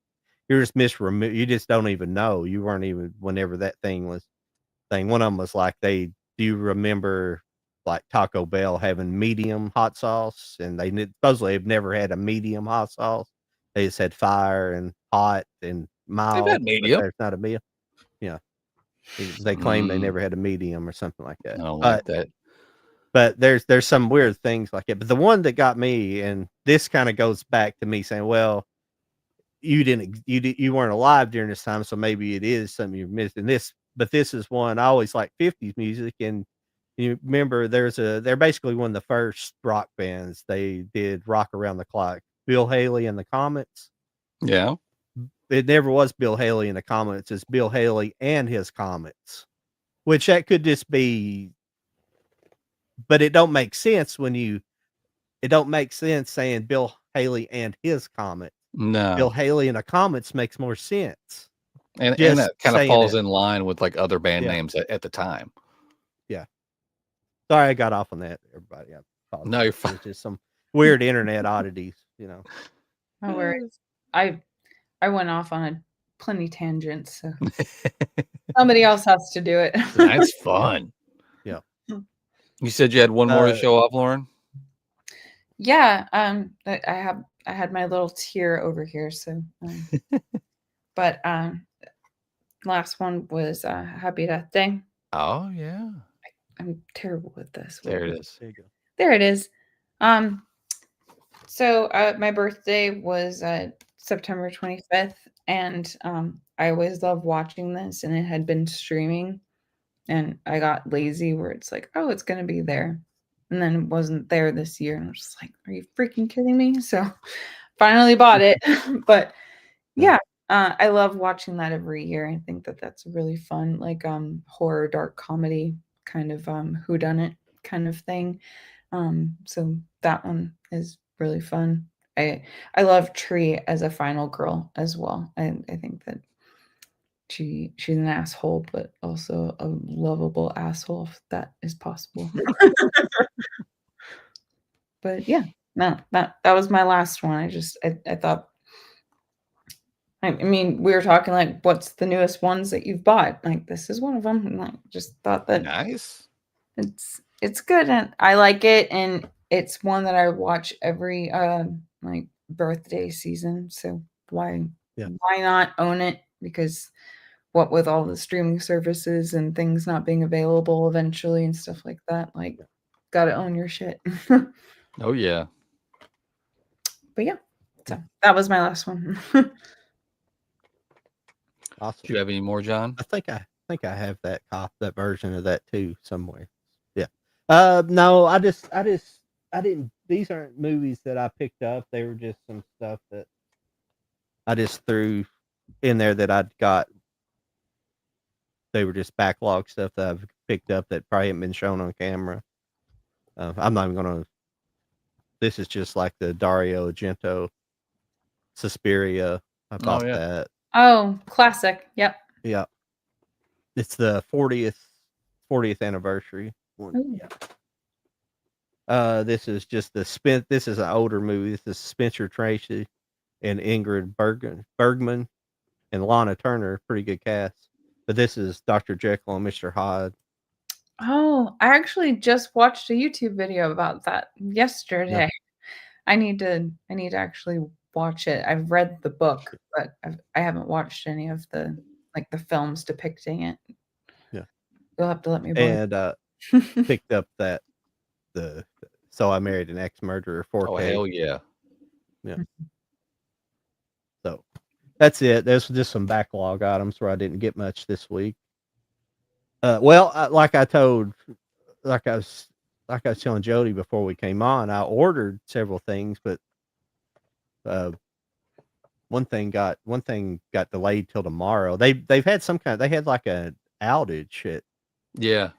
just don't even know. You weren't even whenever that thing. One of them was like, do you remember like Taco Bell having medium hot sauce, and they supposedly have never had a medium hot sauce. They just had fire and hot and mild. They've had But medium. there's not a medium. Yeah. They claim they never had a medium or something like that. I don't like that. But there's some weird things like it. But the one that got me, and this kind of goes back to me saying, well, you weren't alive during this time, so maybe it is something you've missed. And this is one I always like 50s music, and you remember they're basically one of the first rock bands. They did Rock Around the Clock. Bill Haley and the Comets. Yeah. It never was Bill Haley and the Comets. It's Bill Haley and his Comets, which that could just be, but it don't make sense it don't make sense saying Bill Haley and his Comet. No. Bill Haley and the Comets makes more sense. And Just that kind of saying falls it. in line with like other band Yeah. names at the time. Yeah. Sorry, I got off on that, everybody. I apologize. No, you're fine. It's just some weird internet oddities, No worries. I went off on a plenty tangent, so somebody else has to do it. That's fun. Yeah. You said you had one more to show off, Lauren? Yeah, I had my little tier over here, so but last one was Happy Death Day. Oh yeah. I'm terrible with this. There it is. There you go. There it is. So my birthday was September 25th, and I always love watching this, and it had been streaming, and I got lazy where it's like, oh, it's gonna be there, and then it wasn't there this year, and I was just like, are you freaking kidding me? So finally bought it. But yeah, I love watching that every year. I think that's really fun, like horror, dark comedy kind of whodunit kind of thing. So that one is really fun. I love Tree as a final girl as well. I think that she's an asshole, but also a lovable asshole if that is possible. But yeah, no, that was my last one. I thought, I mean, we were talking like, what's the newest ones that you've bought? Like, this is one of them. And I just thought that nice. It's good, and I like it, and it's one that I watch every like birthday season. So why not own it? Because what with all the streaming services and things not being available eventually and stuff like that, like gotta own your shit. Oh yeah. But yeah, so that was my last one. Awesome. Do you have any more, John? I think I have that version of that too somewhere. Yeah. No, I didn't. These aren't movies that I picked up. They were just some stuff that I just threw in there that I'd got. They were just backlog stuff that I've picked up that probably haven't been shown on camera. I'm not even gonna. This is just like the Dario Argento Suspiria. I bought yeah. that. Oh, classic. Yep. Yeah. It's the 40th anniversary one. Ooh. Yeah. This is just this is an older movie. This is Spencer Tracy and Ingrid Bergman and Lana Turner. Pretty good cast. But this is Dr. Jekyll and Mr. Hyde. Oh, I actually just watched a YouTube video about that yesterday. Yep. I need to actually watch it. I've read the book, but I haven't watched any of the the films depicting it. Yeah. You'll have to let me borrow. And picked up the So I Married an Ex-Murderer 4K. Oh hell yeah. Yeah. So that's it. There's just some backlog items where I didn't get much this week. Like I was telling Jody before we came on, I ordered several things, but one thing got delayed till tomorrow. They've had they had like an outage at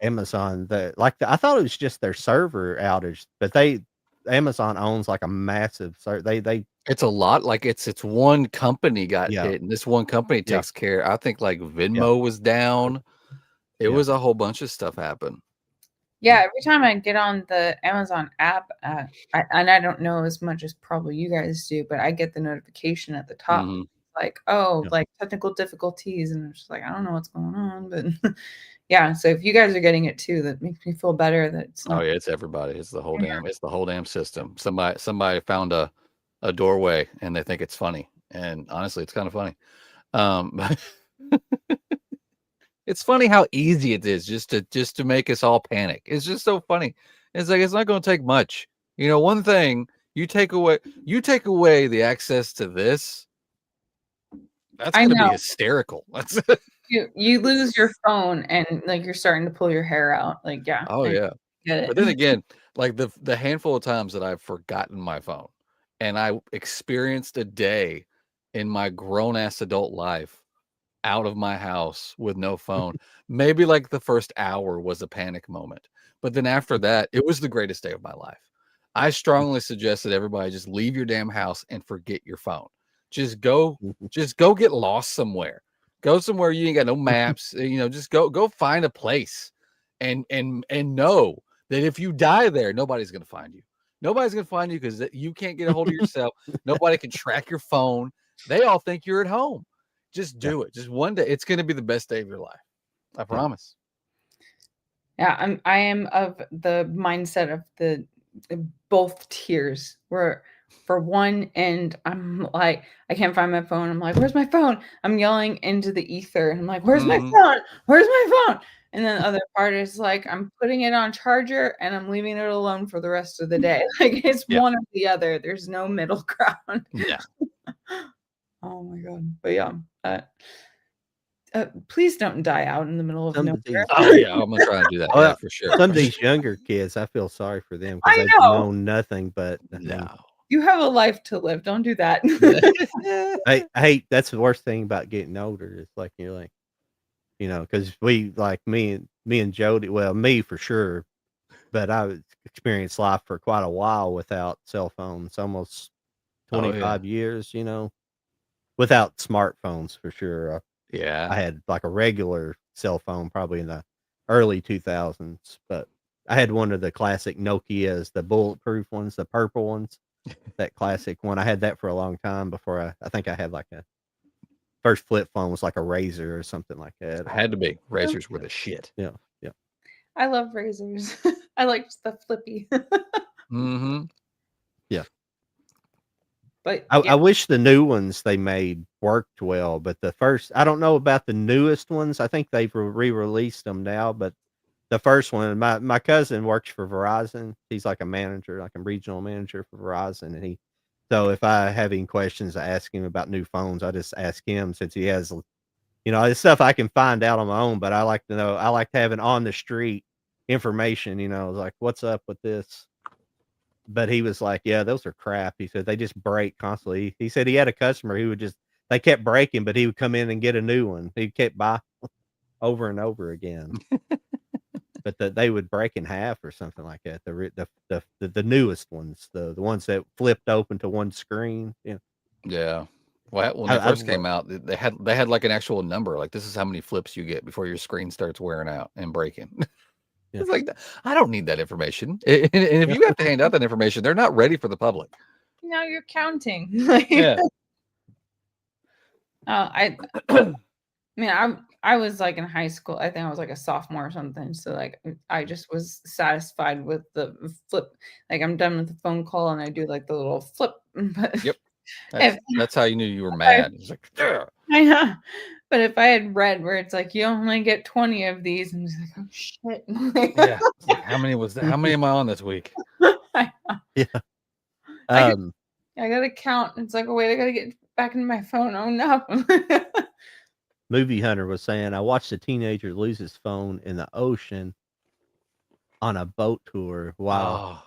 Amazon. I thought it was just their server outage, but Amazon owns like a massive it's a lot. Like it's one company got Yeah. hit, and this one company Yeah. takes care. I think like Venmo was down. It was a whole bunch of stuff happened. Yeah, every time I get on the Amazon app, I don't know as much as probably you guys do, but I get the notification at the top, like, oh, like technical difficulties, and it's just like I don't know what's going on, but yeah. So if you guys are getting it too, that makes me feel better. That it's not. Oh yeah, it's everybody. It's the whole damn system. Somebody found a doorway and they think it's funny, and honestly, it's kind of funny. It's funny how easy it is just to make us all panic. It's just so funny. It's like it's not going to take much. You know, one thing you take away the access to this. That's going to be hysterical. That's you lose your phone and like you're starting to pull your hair out. Like yeah. Oh yeah. Get it. But then again, like the handful of times that I've forgotten my phone, and I experienced a day in my grown ass adult life out of my house with no phone. Maybe like the first hour was a panic moment, but then after that, it was the greatest day of my life. I strongly suggest that everybody just leave your damn house and forget your phone. Just go get lost somewhere. Go somewhere you ain't got no maps. You know, just go find a place, and know that if you die there, nobody's gonna find you. Nobody's gonna find you because you can't get a hold of yourself. Nobody can track your phone. They all think you're at home. Just do it. Just one day. It's going to be the best day of your life. I promise. Yeah, I am of the mindset of the both tiers where for one end, I'm like, I can't find my phone. I'm like, where's my phone? I'm yelling into the ether. And I'm like, where's my phone? Where's my phone? And then the other part is like, I'm putting it on charger and I'm leaving it alone for the rest of the day. Like it's one or the other. There's no middle ground. Yeah. Oh my God. But yeah. Please don't die out in the middle of nowhere. Oh yeah, I'm gonna try and do that for sure. Some of these younger kids, I feel sorry for them I because they've know. known nothing but no. You have a life to live. Don't do that. I hate that's the worst thing about getting older. It's like you're like, you know, because we like me and Jody. Well, me for sure, but I experienced life for quite a while without cell phones, almost 25 years. You know, without smartphones for sure. Yeah, I had like a regular cell phone probably in the early 2000s, but I had one of the classic Nokias, the bulletproof ones, the purple ones, that classic one. I had that for a long time before I think I had like a first flip phone was like a Razor or something like that. It had to be. Razors were the shit. Yeah. Yeah. I love razors. I like the flippy. Yeah. But I wish the new ones they made worked well, but I don't know about the newest ones. I think they've re-released them now, but the first one, my cousin works for Verizon. He's like a manager, like a regional manager for Verizon, and so if I have any questions, I ask him about new phones. I just ask him since he has, you know, it's stuff I can find out on my own, but I like to know. I like having on the street information. You know, like what's up with this. But he was like, yeah, those are crap. He said they just break constantly. He said he had a customer who they kept breaking, but he would come in and get a new one. He kept buying over and over again. But they would break in half or something like that. The newest ones, the ones that flipped open to one screen. Yeah. Yeah. Well, when they first came out, they had like an actual number. Like, this is how many flips you get before your screen starts wearing out and breaking. Yeah. It's like, I don't need that information. And if you have to hand out that information, they're not ready for the public. Now you're counting. Yeah. I mean, I was like in high school. I think I was like a sophomore or something. So like I just was satisfied with the flip. Like I'm done with the phone call and I do like the little flip. But Yep. That's how you knew you were mad. It's like, "Ugh." I know. But if I had read where it's like you only get 20 of these, I'm just like, oh shit. Yeah. It's like, how many was that? How many am I on this week? Yeah. I gotta count. It's like, oh wait, I gotta get back into my phone. Oh no. Movie Hunter was saying, I watched a teenager lose his phone in the ocean on a boat tour while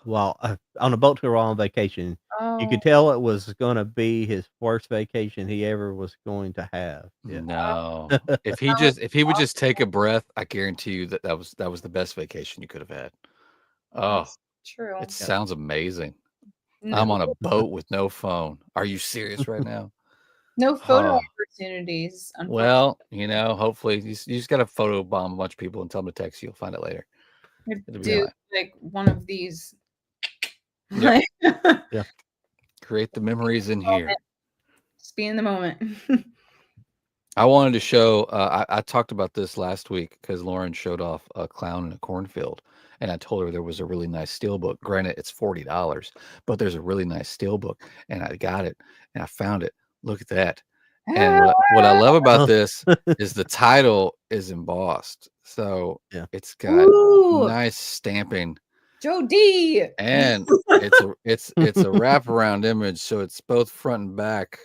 on a boat tour while on vacation. You could tell it was going to be his worst vacation he ever was going to have. Yeah. No. If he would just take a breath, I guarantee you that was the best vacation you could have had. Oh, true. It sounds amazing. No. I'm on a boat with no phone. Are you serious right now? No photo Oh. opportunities. Well, hopefully you just got to photo bomb a bunch of people and tell them to text you. You'll find it later. Do like one of these. Yep. Yeah. Create the memories in here. Just be in the moment. I wanted to show, I talked about this last week because Lauren showed off a clown in a cornfield. And I told her there was a really nice steelbook. Granted, it's $40, but there's a really nice steelbook. And I got it and I found it. Look at that. And what I love about this is the title is embossed. So it's got nice stamping. Joe D. And it's a wraparound image, so it's both front and back.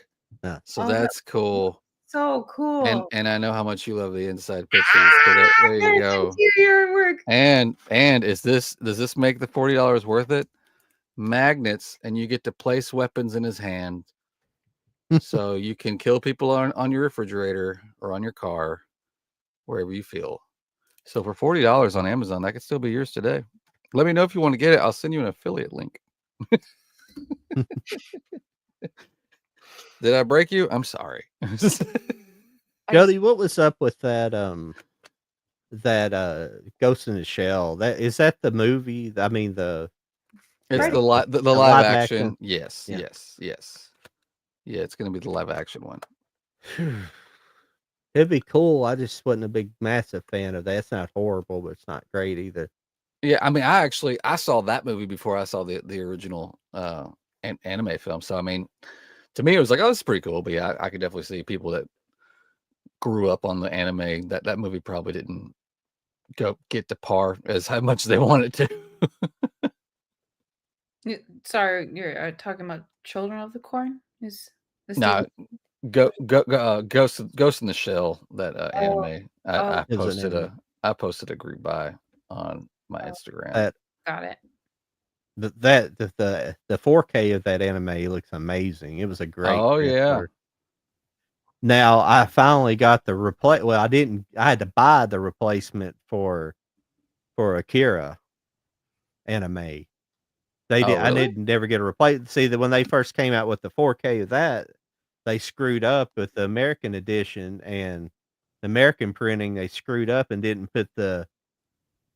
Yeah. So that's cool. So cool. And I know how much you love the inside pictures. So there you go. Interior work. And does this make the $40 worth it? Magnets, and you get to place weapons in his hand. So you can kill people on your refrigerator or on your car, wherever you feel. So for $40 on Amazon, that could still be yours today. Let me know if you want to get it. I'll send you an affiliate link. Did I break you? I'm sorry. Jody, what was up with that Ghost in the Shell? Is that the movie? I mean it's the live action. Yes. Yeah, it's gonna be the live action one. It'd be cool. I just wasn't a big massive fan of that. It's not horrible, but it's not great either. Yeah, I mean, I saw that movie before I saw the original anime film. So I mean, to me, it was like, oh, this is pretty cool. But yeah, I could definitely see people that grew up on the anime that movie probably didn't get to par as how much they wanted to. Sorry, you're talking about Children of the Corn? No, Ghost in the Shell, that anime. I posted a group buy on my Instagram. Got it. The 4K of that anime looks amazing. It was a great. Oh yeah. Now I finally got the Well, I had to buy the replacement for Akira anime. Really? I didn't never get a replacement. See that when they first came out with the 4K of that, they screwed up with the American edition and the American printing. They screwed up and didn't put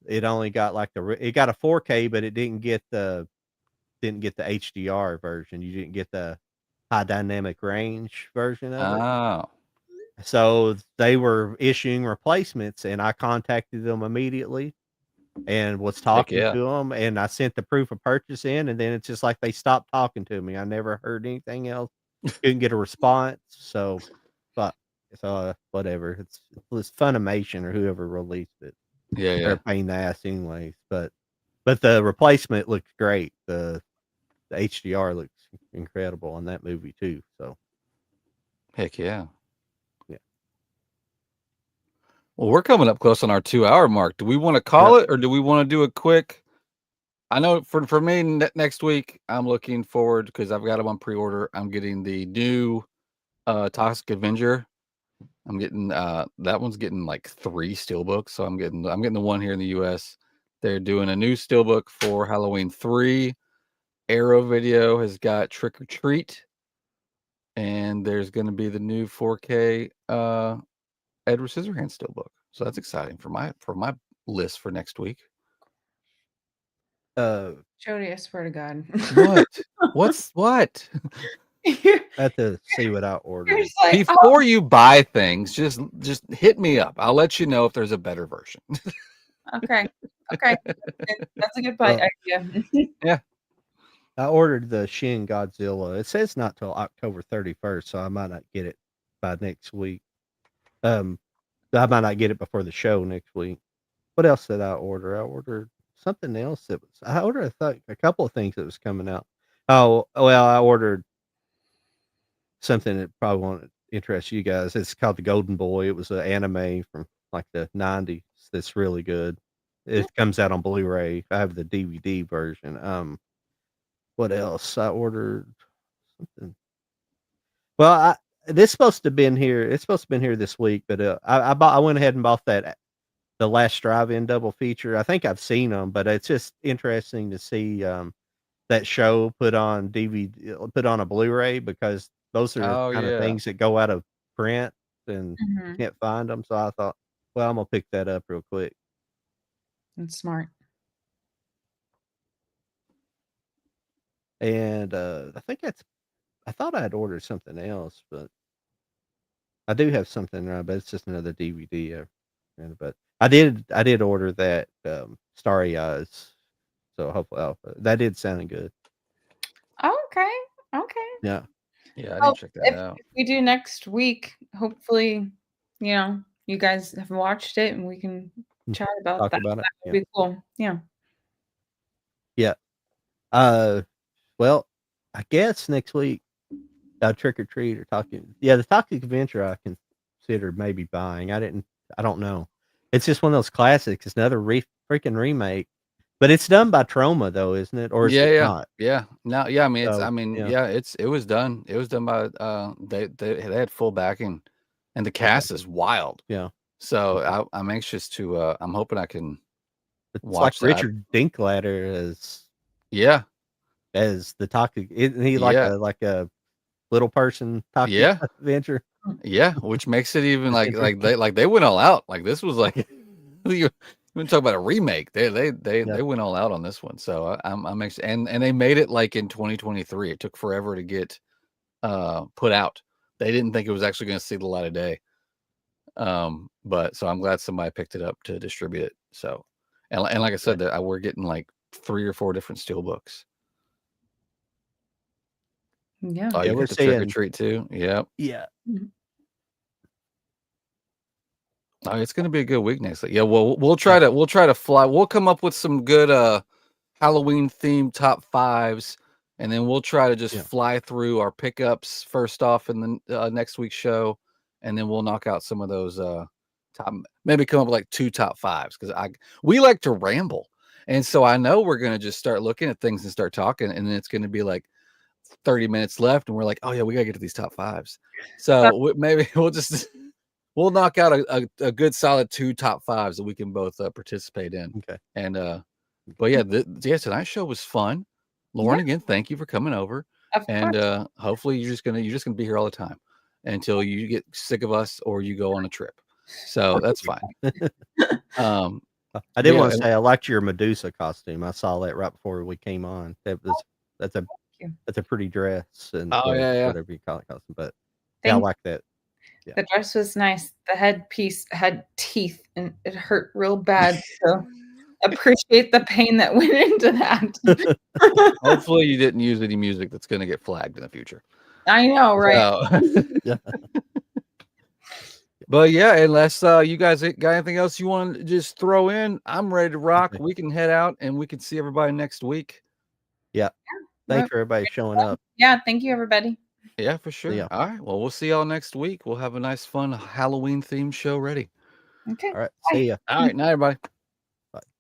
it only got like it got a 4K, but it didn't get the HDR version. You didn't get the high dynamic range version of it. Oh. So they were issuing replacements, and I contacted them immediately and was talking to them, and I sent the proof of purchase in, and then it's just like they stopped talking to me. I never heard anything else. Couldn't get a response. So whatever. It's Funimation or whoever released it. Yeah. They're a pain in the ass anyways. But the replacement looked great. The HDR looks incredible on that movie too. So heck yeah. Yeah. Well, we're coming up close on our 2-hour mark. Do we want to call it, or do we want to do a quick? I know for me next week, I'm looking forward because I've got them on pre-order. I'm getting the new Toxic Avenger. I'm getting that one's getting like 3 steelbooks, so I'm getting the one here in the US. They're doing a new steelbook for Halloween 3. Arrow Video has got Trick or Treat. and there's going to be the new 4K Edward Scissorhands steelbook. So that's exciting for my list for next week. Jody, I swear to God. What? What? I have to see what I ordered. Like, Before you buy things, just hit me up. I'll let you know if there's a better version. Okay. That's a good idea. Yeah. I ordered the Shin Godzilla. It says not till October 31st, so I might not get it by next week. I might not get it before the show next week. What else did I order? I ordered something else I ordered a couple of things that was coming out. Oh, well, I ordered something that probably won't interest you guys. It's called The Golden Boy. It was an anime from like the 90s that's really good. It comes out on Blu-ray. I have the DVD version. What else? I ordered something. Well, this supposed to have been here. It's supposed to have been here this week, but I went ahead and bought the Last Drive-In double feature. I think I've seen them, but it's just interesting to see that show put on DVD, put on a Blu-ray, because those are Oh, kind of yeah. things that go out of print and you Mhm. can't find them. So I thought, well, I'm gonna pick that up real quick. That's smart. And I thought I had ordered something else, but I do have something, but it's just another DVD. But I did order that Starry Eyes, so hopefully that did sound good. Oh, okay. Yeah. Yeah, I Well, didn't check that out. if we do next week, hopefully, you guys have watched it and we can chat about Talk that. about it. That would be cool. Yeah. Yeah. Well, I guess next week, Trick or Treat or Talking. Yeah, the Toxic Adventure I considered maybe buying. I don't know. It's just one of those classics. It's another freaking remake, but it's done by Troma though, isn't it? Or is it not? Yeah. No, yeah. I mean, So, it was done. It was done by they had full backing, and the cast is wild. Yeah. So I'm anxious to. I'm hoping I can It's watch like Richard Dinklater as the Toxic. Isn't he like a little person Toxic Adventure? Yeah, which makes it even like they went all out. Like this was like you talk about a remake. They went all out on this one. So I'm and they made it like in 2023. It took forever to get put out. They didn't think it was actually going to see the light of day. But so I'm glad somebody picked it up to distribute it. So and like I said, that we're getting like 3 or 4 different steelbooks. Yeah. Oh, you got the Trick or Treat too. Yep. Yeah. Oh, it's gonna be a good week next week. Yeah, well, we'll try to fly. We'll come up with some good Halloween themed top 5s, and then we'll try to just fly through our pickups first off in the next week's show, and then we'll knock out some of those top. Maybe come up with like 2 top 5s, because we like to ramble, and so I know we're gonna just start looking at things and start talking, and then it's gonna be like 30 minutes left, and we're like, oh yeah, we gotta get to these top 5s. So maybe we'll knock out a good solid 2 top 5s that we can both participate in. Okay. And but yeah, tonight's show was fun. Lauren, again, thank you for coming over. And hopefully you're just gonna be here all the time until you get sick of us or you go on a trip. So that's fine. I did want to say I liked your Medusa costume. I saw that right before we came on. That's a pretty dress and whatever you call it costume. But I like that. Yeah. The dress was nice. The headpiece had teeth and it hurt real bad. So appreciate the pain that went into that. Hopefully you didn't use any music that's going to get flagged in the future. I know, right? But yeah, unless you guys got anything else you want to just throw in, I'm ready to rock. We can head out and we can see everybody next week. Yeah. Thanks for everybody showing up. Yeah, thank you, everybody. Yeah, for sure. Yeah. All right. Well, we'll see y'all next week. We'll have a nice, fun Halloween themed show ready. Okay. All right. See ya. All right. Night, everybody.